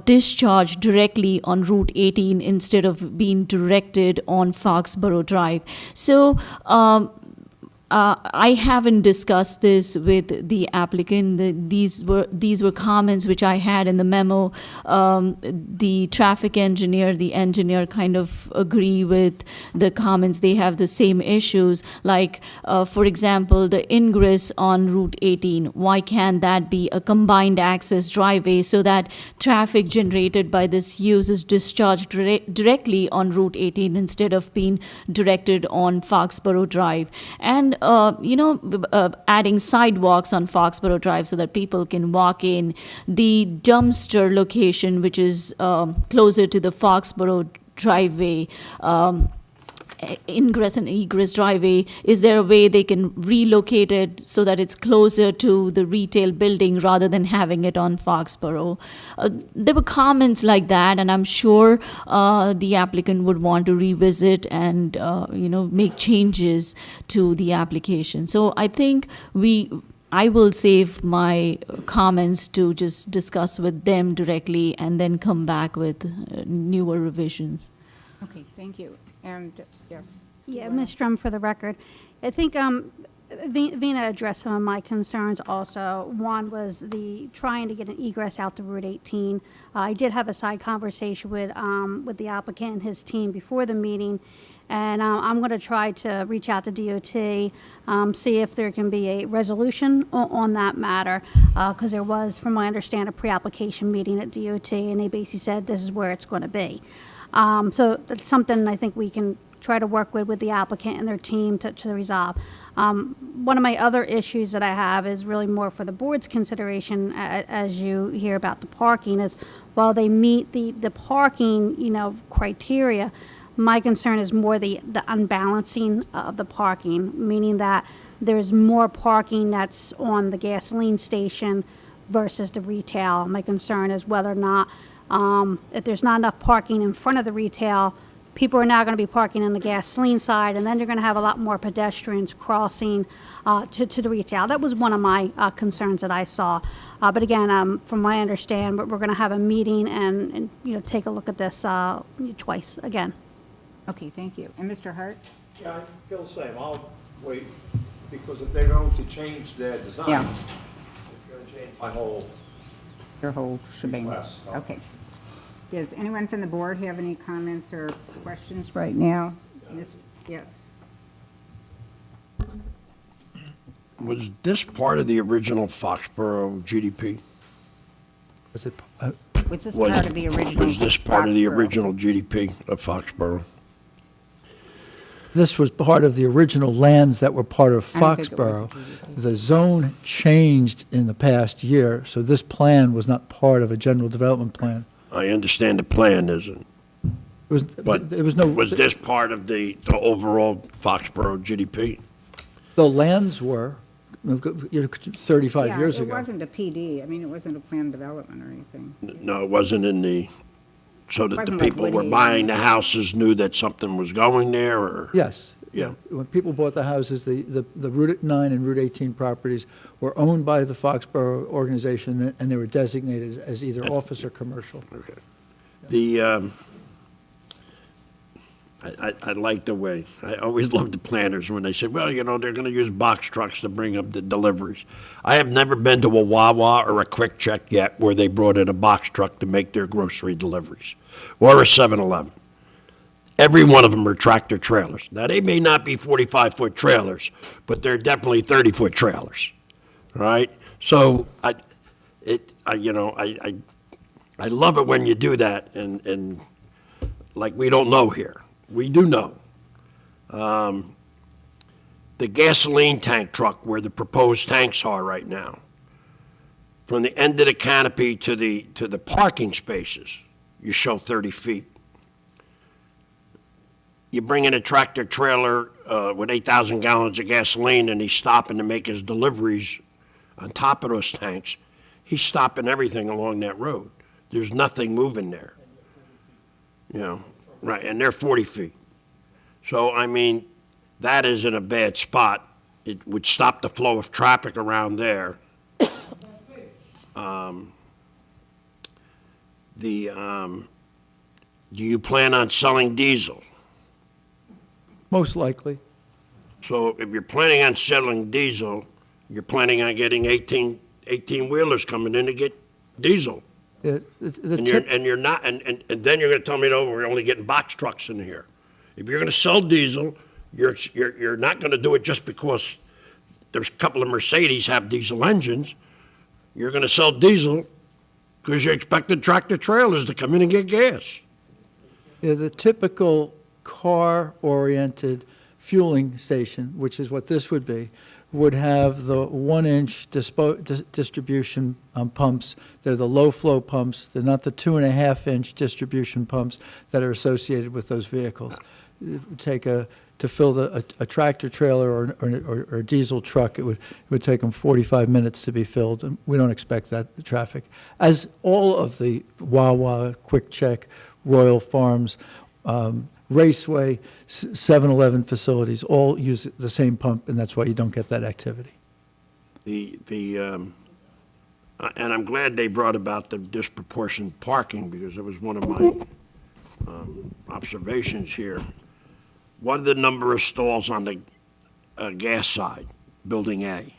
discharged directly on Route 18 instead of being directed on Foxborough Drive. So I haven't discussed this with the applicant. These were comments which I had in the memo. The traffic engineer, the engineer kind of agree with the comments. They have the same issues. Like, for example, the ingress on Route 18. Why can't that be a combined access driveway so that traffic generated by this use is discharged directly on Route 18 instead of being directed on Foxborough Drive? And adding sidewalks on Foxborough Drive so that people can walk in. The dumpster location, which is closer to the Foxborough driveway, ingress and egress driveway, is there a way they can relocate it so that it's closer to the retail building rather than having it on Foxborough? There were comments like that, and I'm sure the applicant would want to revisit and make changes to the application. So I think I will save my comments to just discuss with them directly and then come back with newer revisions. Okay, thank you. And, yes. Yeah, Ms. Strum, for the record, I think Vina addressed some of my concerns also. One was trying to get an egress out to Route 18. I did have a side conversation with the applicant and his team before the meeting, and I'm going to try to reach out to DOT, see if there can be a resolution on that matter, because there was, from what I understand, a pre-application meeting at DOT, and they basically said this is where it's going to be. So that's something I think we can try to work with the applicant and their team to resolve. One of my other issues that I have is really more for the board's consideration as you hear about the parking is while they meet the parking, criteria, my concern is more the unbalancing of the parking, meaning that there's more parking that's on the gasoline station versus the retail. My concern is whether or not if there's not enough parking in front of the retail, people are now going to be parking on the gasoline side, and then you're going to have a lot more pedestrians crossing to the retail. That was one of my concerns that I saw. But again, from what I understand, we're going to have a meeting and take a look at this twice again. Okay, thank you. And Mr. Hart? Yeah, I feel the same. I'll wait, because if they're going to change their design, Yeah. it's going to change my whole Your whole shebang? request. So. Okay. Does anyone from the board have any comments or questions right now? Yes. Was this part of the original Foxborough GDP? Was it, Was this Was- part of the original? Was this part of the Foxborough? original GDP of Foxborough? this was part of the original lands that were part of I don't think it was Foxborough. GDP. The zone changed in the past year, so this plan was not part of a general development plan. I understand the plan isn't, It was, but there was no. was this part of the overall Foxborough GDP? The lands were, 35 years Yeah, ago. it wasn't a PD. I mean, it wasn't a planned development or anything. No, it wasn't in the, so that the Wasn't like people were Woody. buying the houses knew that something was going there, or? Yes. Yeah. When people bought the houses, the Route 9 and Route 18 properties were owned by the Foxborough organization, and they were designated as either office or commercial. Okay. The, I like the way, I always loved the planners when they said, well, they're going to use box trucks to bring up the deliveries. I have never been to a Wawa or a Quick Check yet where they brought in a box truck to make their grocery deliveries, or a 7-Eleven. Every one of them are tractor trailers. Now, they may not be 45-foot trailers, but they're definitely 30-foot trailers, all right? So, I love it when you do that, and like we don't know here. We do know. The gasoline tank truck where the proposed tanks are right now, from the end of the canopy to the parking spaces, you show 30 feet. You bring in a tractor trailer with 8,000 gallons of gasoline, and he's stopping to make his deliveries on top of those tanks. He's stopping everything along that road. There's nothing moving there. Right, and they're 40 feet. So, I mean, that is in a bad spot. It would stop the flow of traffic around there. Do you plan on selling diesel? Most likely. So if you're planning on selling diesel, you're planning on getting 18-wheelers coming in to get diesel. The And tip- you're not, and then you're gonna tell me, no, we're only getting box trucks in here. If you're gonna sell diesel, you're not gonna do it just because there's a couple of Mercedes have diesel engines. You're gonna sell diesel because you're expecting tractor trailers to come in and get gas. Yeah, the typical car-oriented fueling station, which is what this would be, would have the 1-inch distribution pumps. They're the low-flow pumps. They're not the 2.5-inch distribution pumps that are associated with those vehicles. It would take to fill a tractor trailer or a diesel truck, it would take them 45 minutes to be filled, and we don't expect that the traffic. As all of the Wawa, Quick Check, Royal Farms, Raceway, 7-Eleven facilities all use the same pump, and that's why you don't get that activity. And I'm glad they brought about the disproportionate parking, because it was one of my observations here. What are the number of stalls on the gas side, Building A?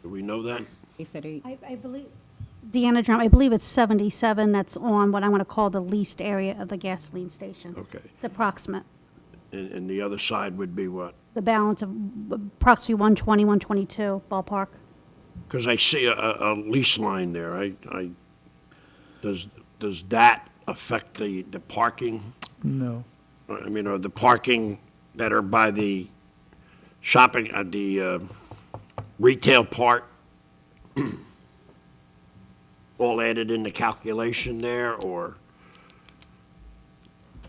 Do we know that? He said eight. I believe, Deanna Drum, I believe it's 77 that's on what I'm going to call the leased area of the gasoline station. Okay. It's approximate. And the other side would be what? The balance of approximately 120, 122 ballpark. Because I see a lease line there. Does that affect the parking? No. I mean, are the parking that are by the shopping, the retail part, all added in the calculation there, or?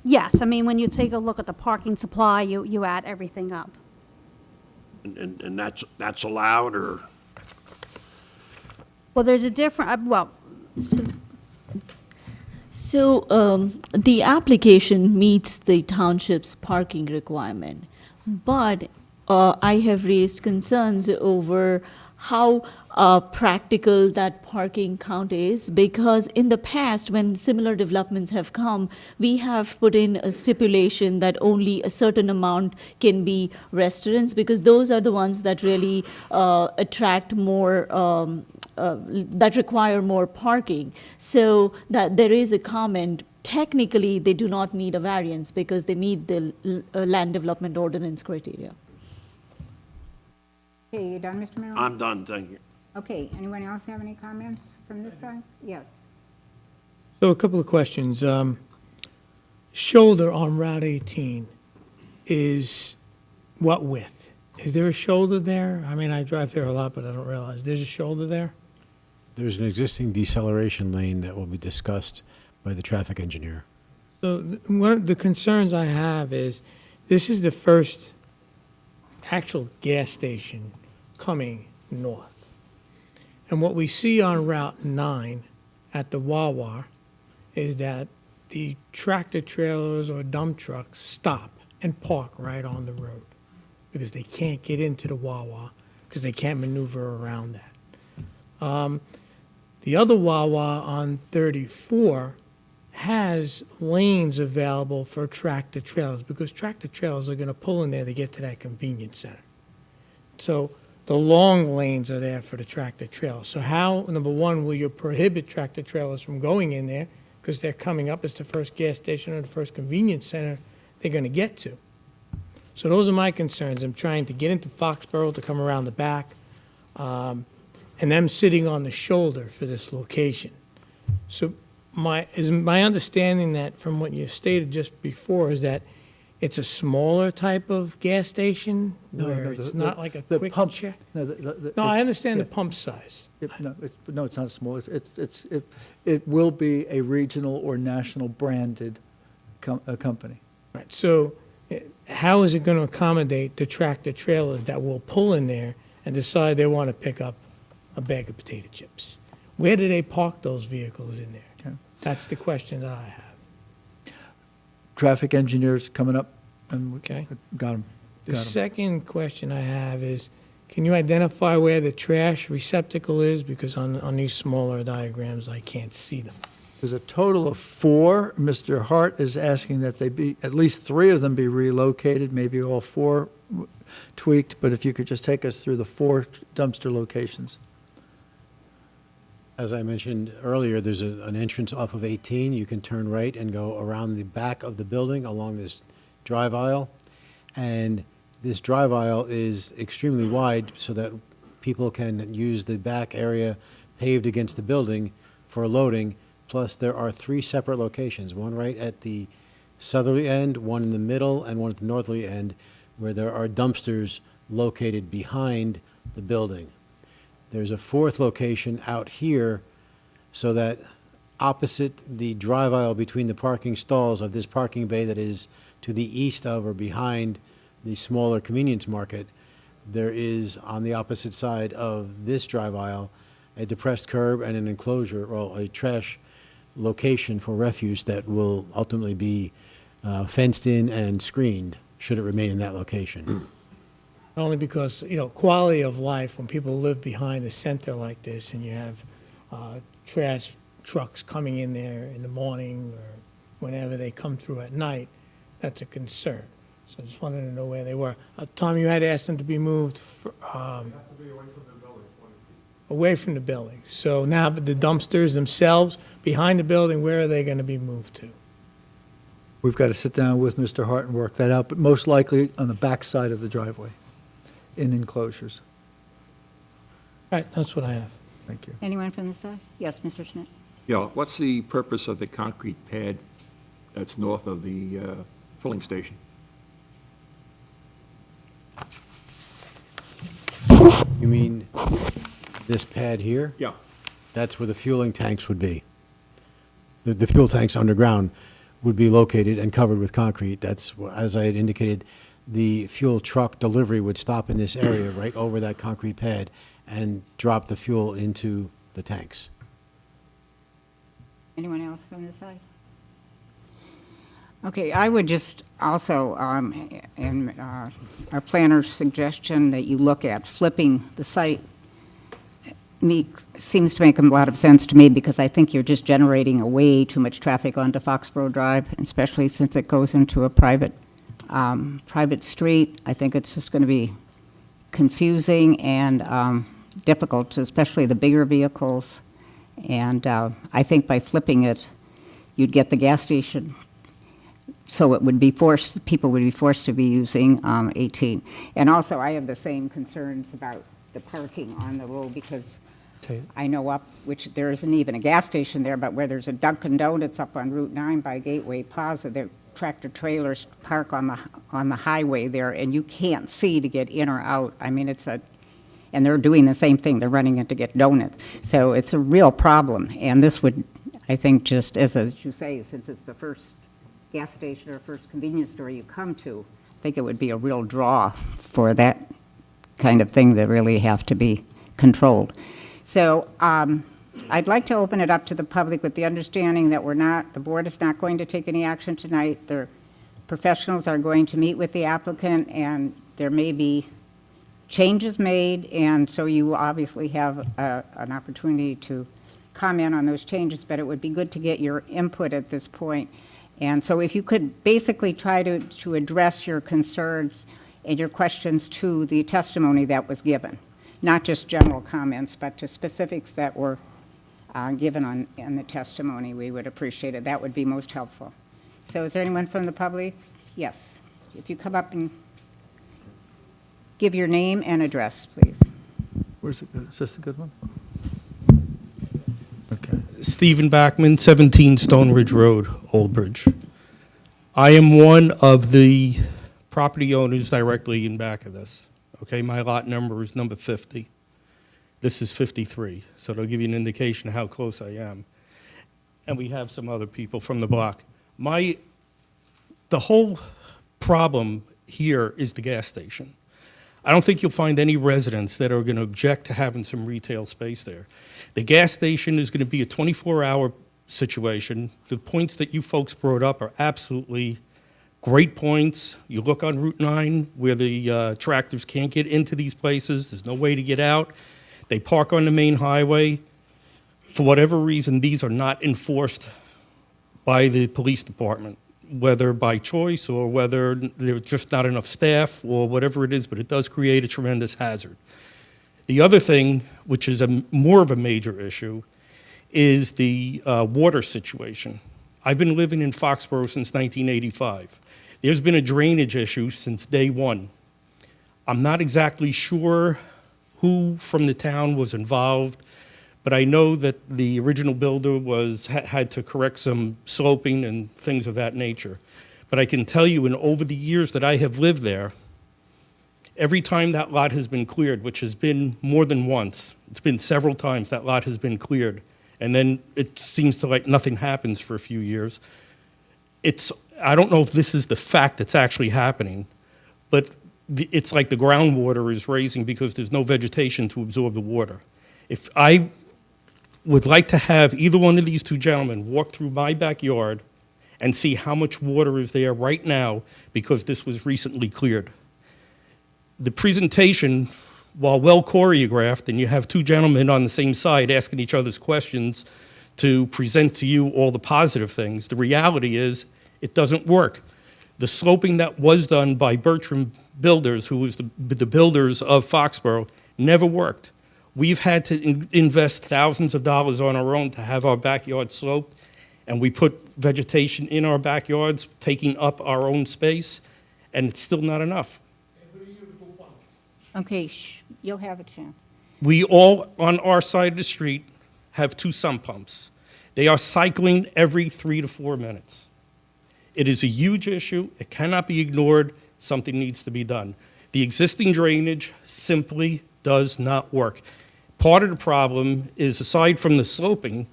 Yes, I mean, when you take a look at the parking supply, you add everything up. And that's allowed, or? Well, there's a different, So the application meets the township's parking requirement, but I have raised concerns over how practical that parking count is, because in the past, when similar developments have come, we have put in a stipulation that only a certain amount can be restaurants, because those are the ones that really attract more that require more parking. So that there is a comment, technically, they do not need a variance because they meet the land development ordinance criteria. Okay, you done, Mr. Merrill? I'm done, thank you. Okay, anyone else have any comments from this side? Yes. So a couple of questions. Shoulder on Route 18 is what width? Is there a shoulder there? I mean, I drive there a lot, but I don't realize. There's a shoulder there? There's an existing deceleration lane that will be discussed by the traffic engineer. So one of the concerns I have is, this is the first actual gas station coming north. And what we see on Route 9 at the Wawa is that the tractor trailers or dump trucks stop and park right on the road because they can't get into the Wawa because they can't maneuver around that. The other Wawa on 34 has lanes available for tractor trailers because tractor trailers are going to pull in there to get to that convenience center. So the long lanes are there for the tractor trailers. So how, number one, will you prohibit tractor trailers from going in there because they're coming up as the first gas station or the first convenience center they're going to get to? So those are my concerns. I'm trying to get into Foxborough to come around the back, and them sitting on the shoulder for this location. So my understanding that from what you stated just before is that it's a smaller type of gas station where it's not like a the quick pump- check? No, No, I understand the yeah. pump size. No, it's not small. It will be a regional or national branded company. Right, so how is it going to accommodate the tractor trailers that will pull in there and decide they want to pick up a bag of potato chips? Where do they park those vehicles in there? Okay. That's the question that I have. Traffic engineers coming up, and we Okay. got them. The second question I have is, can you identify where the trash receptacle is? Because on these smaller diagrams, I can't see them. There's a total of 4. Mr. Hart is asking that they be, at least 3 of them be relocated, maybe all 4 tweaked, but if you could just take us through the 4 dumpster locations. As I mentioned earlier, there's an entrance off of 18. You can turn right and go around the back of the building along this drive aisle. And this drive aisle is extremely wide so that people can use the back area paved against the building for loading. Plus, there are 3 separate locations, one right at the southerly end, one in the middle, and one at the northerly end, where there are dumpsters located behind the building. There's a 4th location out here so that opposite the drive aisle between the parking stalls of this parking bay that is to the east of or behind the smaller convenience market, there is on the opposite side of this drive aisle a depressed curb and an enclosure, or a trash location for refuse that will ultimately be fenced in and screened, should it remain in that location. Only because, you know, quality of life, when people live behind a center like this and you have trash trucks coming in there in the morning or whenever they come through at night, that's a concern. So I just wanted to know where they were. Tom, you had asked them to be moved away from the building. So now the dumpsters themselves behind the building, where are they going to be moved to? We've got to sit down with Mr. Hart and work that out, but most likely on the back side of the driveway, in enclosures. Right, that's what I have. Thank you. Anyone from this side? Yes, Mr. Schmidt? Yeah, what's the purpose of the concrete pad that's north of the filling station? You mean this pad here? Yeah. That's where the fueling tanks would be. The fuel tanks underground would be located and covered with concrete. That's, as I had indicated, the fuel truck delivery would stop in this area right over that concrete pad and drop the fuel into the tanks. Anyone else from this side? Okay, I would just also, in our planner's suggestion that you look at flipping the site seems to make a lot of sense to me, because I think you're just generating a way too much traffic onto Foxborough Drive, especially since it goes into a private street. I think it's just going to be confusing and difficult, especially the bigger vehicles. And I think by flipping it, you'd get the gas station, so it would be forced, people would be forced to be using 18. And also, I have the same concerns about the parking on the road, because I know which there isn't even a gas station there, but where there's a Dunkin' Donuts up on Route 9 by Gateway Plaza, the tractor trailers park on the highway there, and you can't see to get in or out. I mean, and they're doing the same thing. They're running it to get donuts. So it's a real problem. And this would, I think, just as you say, since it's the first gas station or first convenience store you come to, I think it would be a real draw for that kind of thing that really have to be controlled. So I'd like to open it up to the public with the understanding that the board is not going to take any action tonight. The professionals are going to meet with the applicant, and there may be changes made, and so you obviously have an opportunity to comment on those changes, but it would be good to get your input at this point. And so if you could basically try to address your concerns and your questions to the testimony that was given, not just general comments, but to specifics that were given in the testimony, we would appreciate it. That would be most helpful. So is there anyone from the public? Yes. If you come up and give your name and address, please. Where's it? Is this a good one? Okay. Stephen Backman, 17 Stone Ridge Road, Old Bridge. I am one of the property owners directly in back of this. Okay, my lot number is number 50. This is 53, so it'll give you an indication of how close I am. And we have some other people from the block. The whole problem here is the gas station. I don't think you'll find any residents that are going to object to having some retail space there. The gas station is going to be a 24-hour situation. The points that you folks brought up are absolutely great points. You look on Route 9 where the tractors can't get into these places. There's no way to get out. They park on the main highway. For whatever reason, these are not enforced by the police department, whether by choice or whether there's just not enough staff or whatever it is, but it does create a tremendous hazard. The other thing, which is more of a major issue, is the water situation. I've been living in Foxborough since 1985. There's been a drainage issue since day one. I'm not exactly sure who from the town was involved, but I know that the original builder had to correct some sloping and things of that nature. But I can tell you, in over the years that I have lived there, every time that lot has been cleared, which has been more than once, it's been several times that lot has been cleared, and then it seems to like nothing happens for a few years. I don't know if this is the fact that's actually happening, but it's like the groundwater is raising because there's no vegetation to absorb the water. If I would like to have either one of these two gentlemen walk through my backyard and see how much water is there right now because this was recently cleared. The presentation, while well choreographed, and you have two gentlemen on the same side asking each other's questions to present to you all the positive things, the reality is it doesn't work. The sloping that was done by Bertram Builders, who was the builders of Foxborough, never worked. We've had to invest thousands of dollars on our own to have our backyard sloped, and we put vegetation in our backyards, taking up our own space, and it's still not enough. Okay, you'll have a chance. We all, on our side of the street, have two sump pumps. They are cycling every 3 to 4 minutes. It is a huge issue. It cannot be ignored. Something needs to be done. The existing drainage simply does not work. Part of the problem is, aside from the sloping,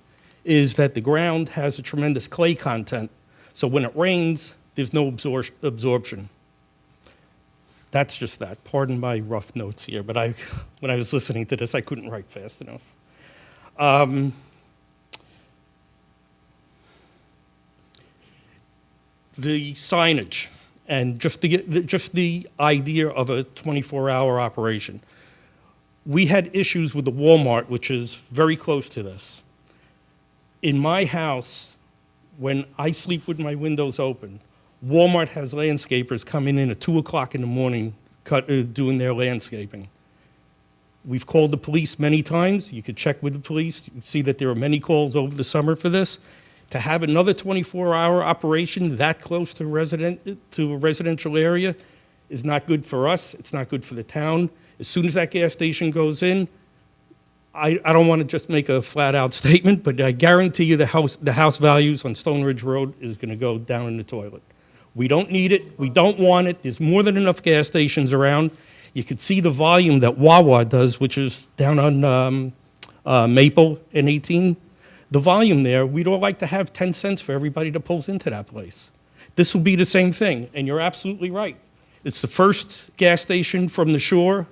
is that the ground has a tremendous clay content. So when it rains, there's no absorption. That's just that. Pardon my rough notes here, but when I was listening to this, I couldn't write fast enough. The signage and just the idea of a 24-hour operation. We had issues with the Walmart, which is very close to this. In my house, when I sleep with my windows open, Walmart has landscapers coming in at 2 o'clock in the morning doing their landscaping. We've called the police many times. You could check with the police. You can see that there are many calls over the summer for this. To have another 24-hour operation that close to a residential area is not good for us. It's not good for the town. As soon as that gas station goes in, I don't want to just make a flat-out statement, but I guarantee you the house values on Stone Ridge Road is going to go down in the toilet. We don't need it. We don't want it. There's more than enough gas stations around. You could see the volume that Wawa does, which is down on Maple and 18. The volume there, we'd all like to have 10 cents for everybody that pulls into that place. This will be the same thing, and you're absolutely right. It's the first gas station from the shore.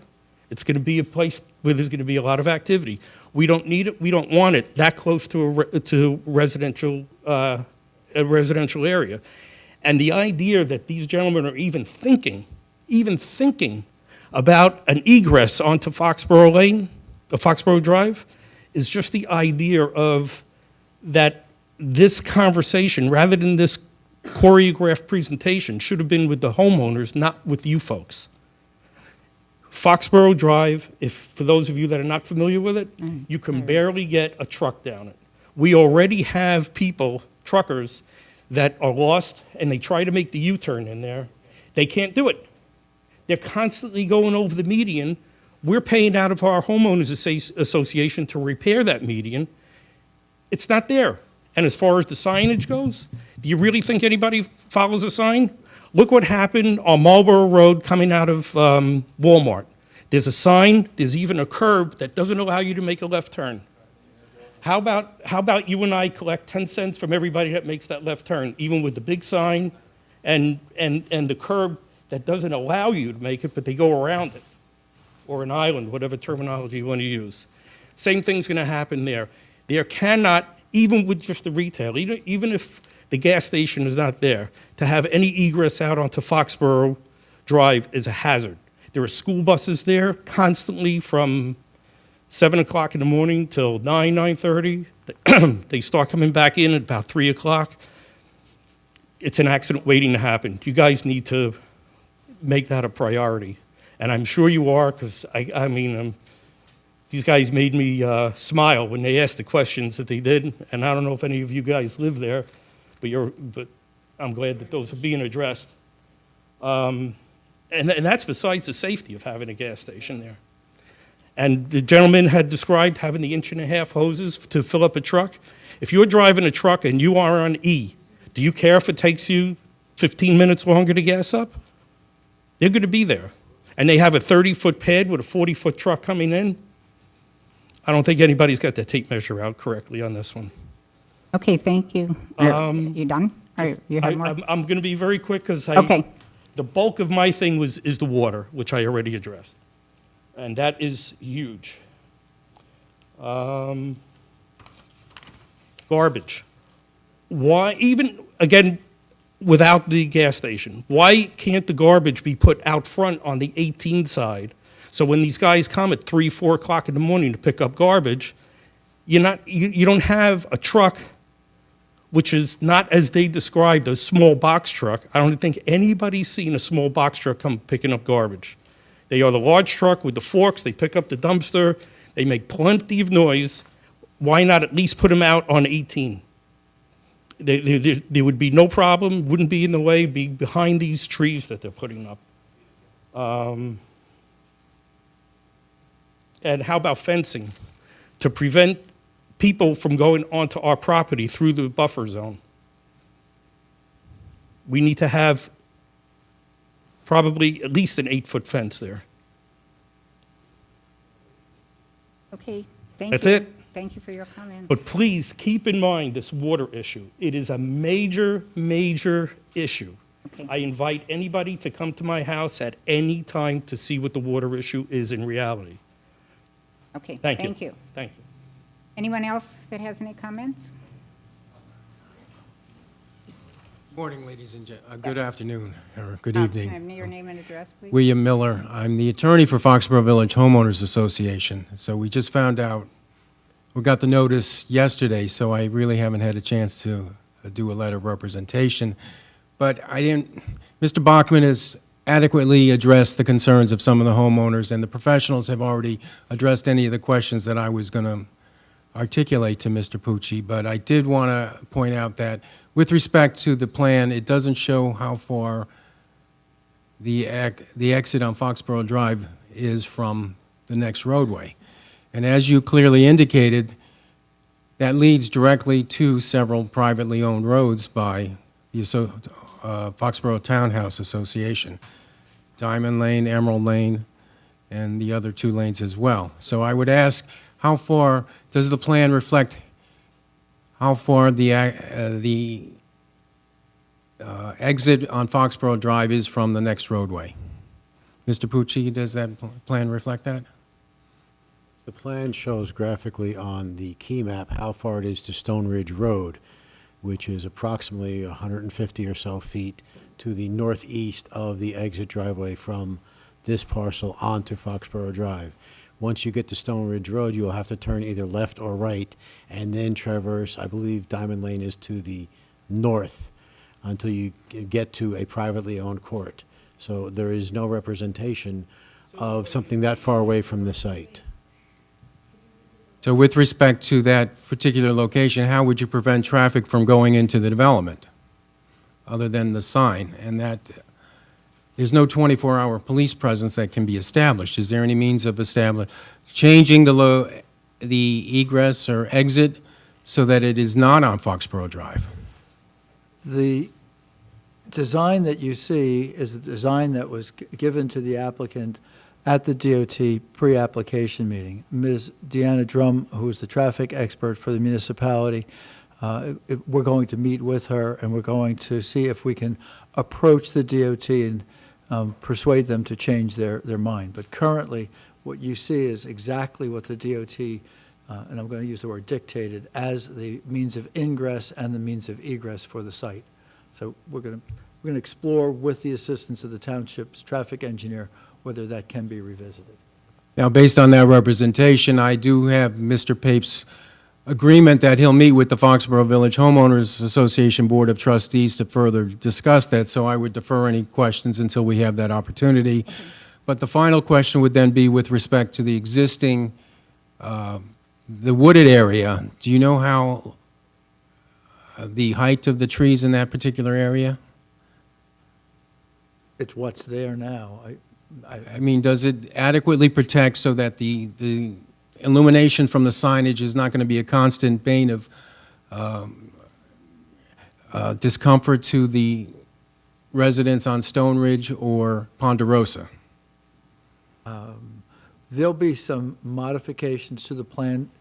It's going to be a place where there's going to be a lot of activity. We don't need it. We don't want it that close to a residential area. And the idea that these gentlemen are even thinking about an egress onto Foxborough Lane, Foxborough Drive, is just the idea of that this conversation, rather than this choreographed presentation, should have been with the homeowners, not with you folks. Foxborough Drive, for those of you that are not familiar with it, you can barely get a truck down it. We already have people, truckers, that are lost, and they try to make the U-turn in there. They can't do it. They're constantly going over the median. We're paying out of our homeowners association to repair that median. It's not there. And as far as the signage goes, do you really think anybody follows a sign? Look what happened on Marlborough Road coming out of Walmart. There's a sign, there's even a curb that doesn't allow you to make a left turn. How about you and I collect 10 cents from everybody that makes that left turn, even with the big sign and the curb that doesn't allow you to make it, but they go around it, or an island, whatever terminology you want to use. Same thing's going to happen there. There cannot, even with just the retail, even if the gas station is not there, to have any egress out onto Foxborough Drive is a hazard. There are school buses there constantly from 7 o'clock in the morning till 9:30. They start coming back in at about 3 o'clock. It's an accident waiting to happen. You guys need to make that a priority. And I'm sure you are, because these guys made me smile when they asked the questions that they did. And I don't know if any of you guys live there, but I'm glad that those are being addressed. And that's besides the safety of having a gas station there. And the gentleman had described having the 1.5-inch hoses to fill up a truck. If you're driving a truck and you are on E, do you care if it takes you 15 minutes longer to gas up? They're going to be there. And they have a 30-foot pad with a 40-foot truck coming in. I don't think anybody's got the tape measure out correctly on this one. Okay, thank you. You done? Or you have more? I'm going to be very quick because Okay. the bulk of my thing is the water, which I already addressed. And that is huge. Garbage. Why, even, again, without the gas station, why can't the garbage be put out front on the 18 side? So when these guys come at 3, 4 o'clock in the morning to pick up garbage, you don't have a truck which is not, as they described, a small box truck. I don't think anybody's seen a small box truck come picking up garbage. They are the large truck with the forks. They pick up the dumpster. They make plenty of noise. Why not at least put them out on 18? There would be no problem, wouldn't be in the way, be behind these trees that they're putting up. And how about fencing to prevent people from going onto our property through the buffer zone? We need to have probably at least an 8-foot fence there. Okay, thank you. That's it. Thank you for your comments. But please keep in mind this water issue. It is a major, major issue. Okay. I invite anybody to come to my house at any time to see what the water issue is in reality. Okay, Thank you. thank you. Thank you. Anyone else that has any comments? Morning, ladies and gentlemen. Good afternoon, or good Can I evening. have your name and address, please? William Miller. I'm the attorney for Foxborough Village Homeowners Association. So we just found out, we got the notice yesterday, so I really haven't had a chance to do a letter of representation. But Mr. Bachman has adequately addressed the concerns of some of the homeowners, and the professionals have already addressed any of the questions that I was going to articulate to Mr. Pucci. But I did want to point out that with respect to the plan, it doesn't show how far the exit on Foxborough Drive is from the next roadway. And as you clearly indicated, that leads directly to several privately owned roads by the Foxborough Townhouse Association, Diamond Lane, Emerald Lane, and the other 2 lanes as well. So I would ask, how far does the plan reflect how far the exit on Foxborough Drive is from the next roadway? Mr. Pucci, does that plan reflect that? The plan shows graphically on the key map how far it is to Stone Ridge Road, which is approximately 150 or so feet to the northeast of the exit driveway from this parcel onto Foxborough Drive. Once you get to Stone Ridge Road, you will have to turn either left or right and then traverse, I believe Diamond Lane is to the north until you get to a privately owned court. So there is no representation of something that far away from the site. So with respect to that particular location, how would you prevent traffic from going into the development, other than the sign? And that there's no 24-hour police presence that can be established. Is there any means of changing the egress or exit so that it is not on Foxborough Drive? The design that you see is the design that was given to the applicant at the DOT pre-application meeting. Ms. Deanna Drum, who is the traffic expert for the municipality, we're going to meet with her, and we're going to see if we can approach the DOT and persuade them to change their mind. But currently, what you see is exactly what the DOT, and I'm going to use the word dictated, as the means of ingress and the means of egress for the site. So we're going to explore with the assistance of the township's traffic engineer whether that can be revisited. Now, based on that representation, I do have Mr. Pape's agreement that he'll meet with the Foxborough Village Homeowners Association Board of Trustees to further discuss that, so I would defer any questions until we have that opportunity. But the final question would then be with respect to the existing, the wooded area. Do you know how the height of the trees in that particular area? It's what's there now. I mean, does it adequately protect so that the illumination from the signage is not going to be a constant bane of discomfort to the residents on Stone Ridge or Ponderosa? There'll be some modifications to the plan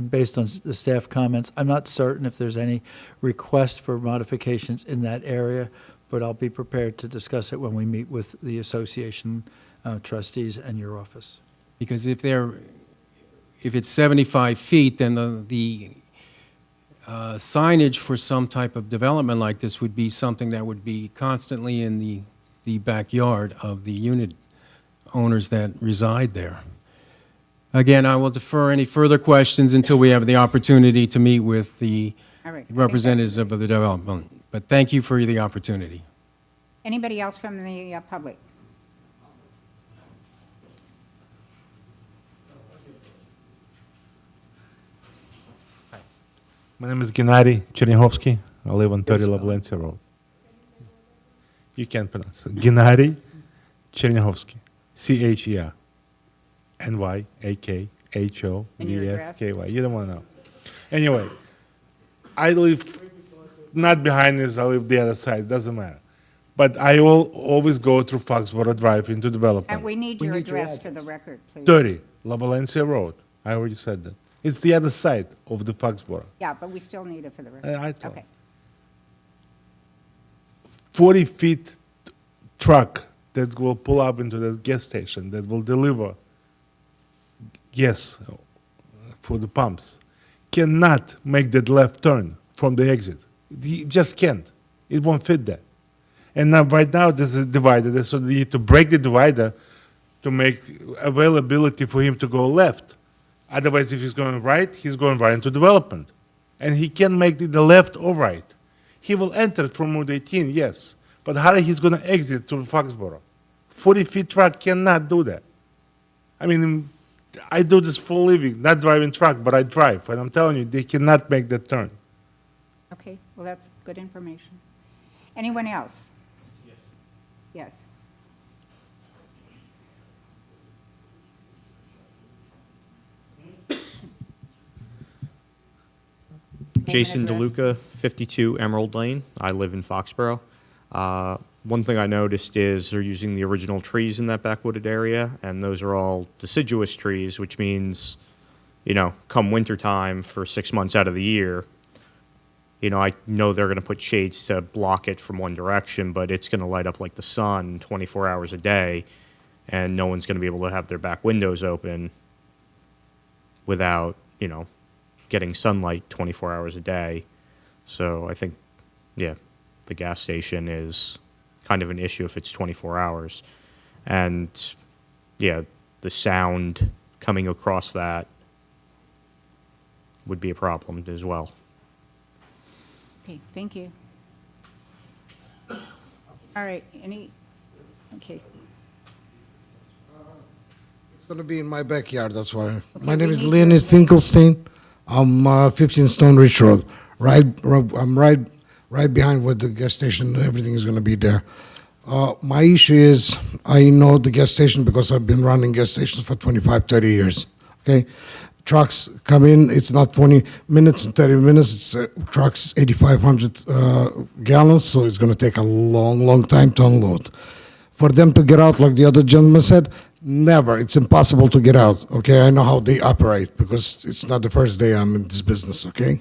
based on the staff comments. I'm not certain if there's any request for modifications in that area, but I'll be prepared to discuss it when we meet with the association trustees and your office. Because if it's 75 feet, then the signage for some type of development like this would be something that would be constantly in the backyard of the unit owners that reside there. Again, I will defer any further questions until we have the opportunity to meet with the All right. representatives of the development. But thank you for the opportunity. Anybody else from the public? My name is Gennady Chernyhovsky. I live on 30 Lablencia Road. You can pronounce it. Gennady Chernyhovsky. C-H-E-R. N-Y-A-K-H-O-V-S-K-Y. You don't want to know. Anyway, I live not behind this, I live the other side. Doesn't matter. But I will always go through Foxborough Drive into development. And we need your address for the record, please. 30 Lablencia Road. I already said that. It's the other side of the Foxborough. Yeah, but we still need it for the record. I told. Okay. 40-feet truck that will pull up into the gas station that will deliver gas for the pumps cannot make that left turn from the exit. He just can't. It won't fit there. And now, right now, there's a divider, so you need to break the divider to make availability for him to go left. Otherwise, if he's going right into development. And he can make the left or right. He will enter from Route 18, yes. But how he's going to exit to Foxborough? 40-feet truck cannot do that. I mean, I do this for a living, not driving truck, but I drive. And I'm telling you, they cannot make that turn. Okay, well, that's good information. Anyone else? Yes. Jason Name and DeLuca, 52 Emerald Lane. I live in Foxborough. One thing I noticed is they're using the original trees in that backwooded area, and those are all deciduous trees, which means, you know, come wintertime for 6 months out of the year, you know, I know they're going to put shades to block it from one direction, but it's going to light up like the sun 24 hours a day, and no one's going to be able to have their back windows open without, you know, getting sunlight 24 hours a day. So I think, yeah, the gas station is kind of an issue if it's 24 hours. And, yeah, the sound coming across that would be a problem as well. Okay, thank you. All right, okay. It's going to be in my backyard, that's why. My name is Leonid Finkelstein. I'm 15 Stone Ridge Road. I'm right behind where the gas station, everything is going to be there. My issue is, I know the gas station because I've been running gas stations for 25, 30 years, okay? Trucks come in, it's not 20 minutes and 30 minutes, it's trucks 8,500 gallons, so it's going to take a long, long time to unload. For them to get out, like the other gentleman said, never. It's impossible to get out, okay? I know how they operate because it's not the first day I'm in this business, okay?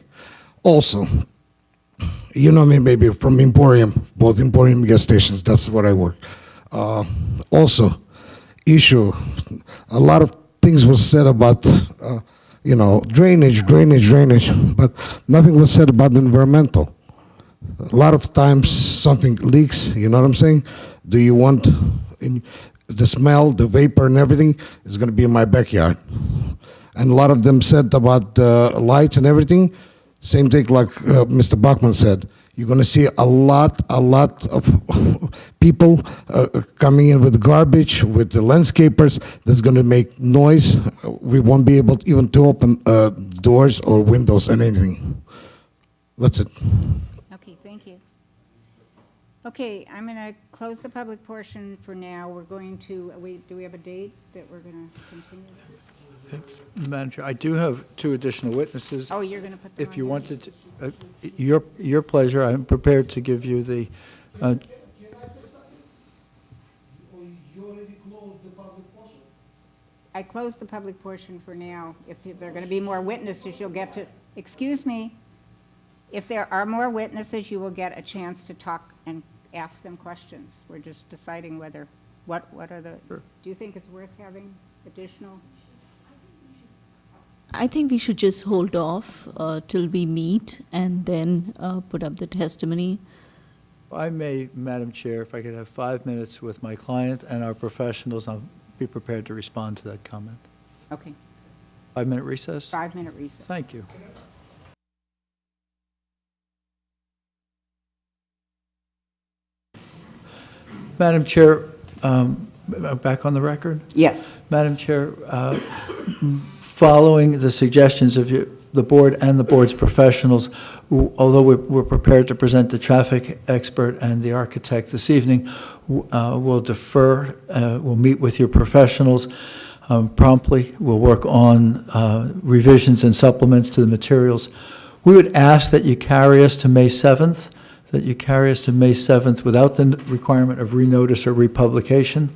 Also, you know me maybe from Emporium, both Emporium gas stations, that's what I work. Also, issue, a lot of things was said about, you know, drainage, but nothing was said about the environmental. A lot of times something leaks, you know what I'm saying? Do you want the smell, the vapor and everything is going to be in my backyard. and a lot of them said about lights and everything. Same thing like Mr. Bachman said. You're going to see a lot of people coming in with garbage, with the landscapers. That's going to make noise. We won't be able even to open doors or windows and anything. That's it. Okay, thank you. Okay, I'm going to close the public portion for now. We're going to, do we have a date that we're going to continue? Madam Chair, I do have 2 additional witnesses. Oh, you're going to put them on If you there? wanted to, your pleasure, I'm prepared to give you the, I closed the public portion for now. If there are going to be more witnesses, you'll get to, excuse me, if there are more witnesses, you will get a chance to talk and ask them questions. We're just deciding whether, what are the, do you think it's worth having additional? I think we should just hold off till we meet and then put up the testimony. I may, Madam Chair, if I could have 5 minutes with my client and our professionals, I'll be prepared to respond to that comment. Okay, 5-minute recess? 5-minute recess. Thank you. Madam Chair, back on the record? Yes. Madam Chair, following the suggestions of the board and the board's professionals, although we're prepared to present the traffic expert and the architect this evening, we'll defer, we'll meet with your professionals promptly. We'll work on revisions and supplements to the materials. We would ask that you carry us to May 7th, without the requirement of renotice or republication.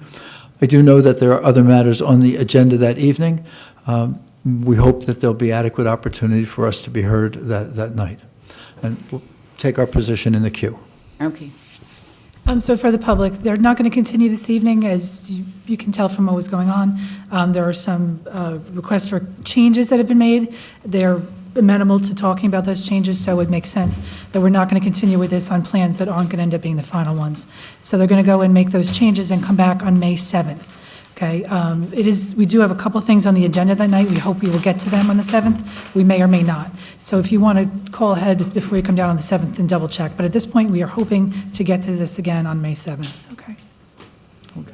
I do know that there are other matters on the agenda that evening. We hope that there'll be adequate opportunity for us to be heard that night. And we'll take our position in the queue. Okay. So for the public, they're not going to continue this evening, as you can tell from what was going on. There are some requests for changes that have been made. They're amenable to talking about those changes, so it makes sense that we're not going to continue with this on plans that aren't going to end up being the final ones. So they're going to go and make those changes and come back on May 7th. Okay, we do have a couple things on the agenda that night. We hope we will get to them on the 7th. We may or may not. So if you want to call ahead before you come down on the 7th and double check. But at this point, we are hoping to get to this again on May 7th, okay? Okay.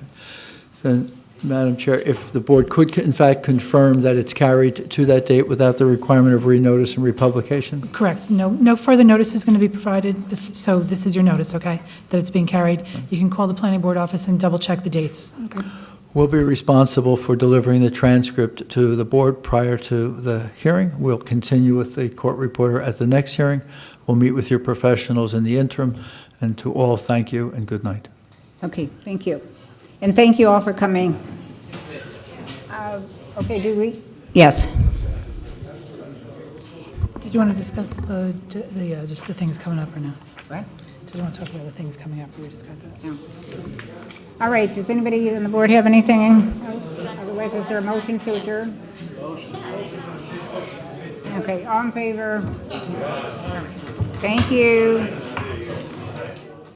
Then, Madam Chair, if the board could in fact confirm that it's carried to that date without the requirement of renotice and republication? Correct. No further notice is going to be provided, so this is your notice, okay, that it's being carried. You can call the planning board office and double check the dates, okay? We'll be responsible for delivering the transcript to the board prior to the hearing. We'll continue with the court reporter at the next hearing. We'll meet with your professionals in the interim. And to all, thank you and good night. Okay, thank you. And thank you all for coming. Okay, do we? Yes. Did you want to discuss just the things coming up or no? What? Did you want to talk about the things coming up? We just got that. No. All right, does anybody on the board have anything? Otherwise, is there a motion to adjourn? Okay, all in favor? Thank you.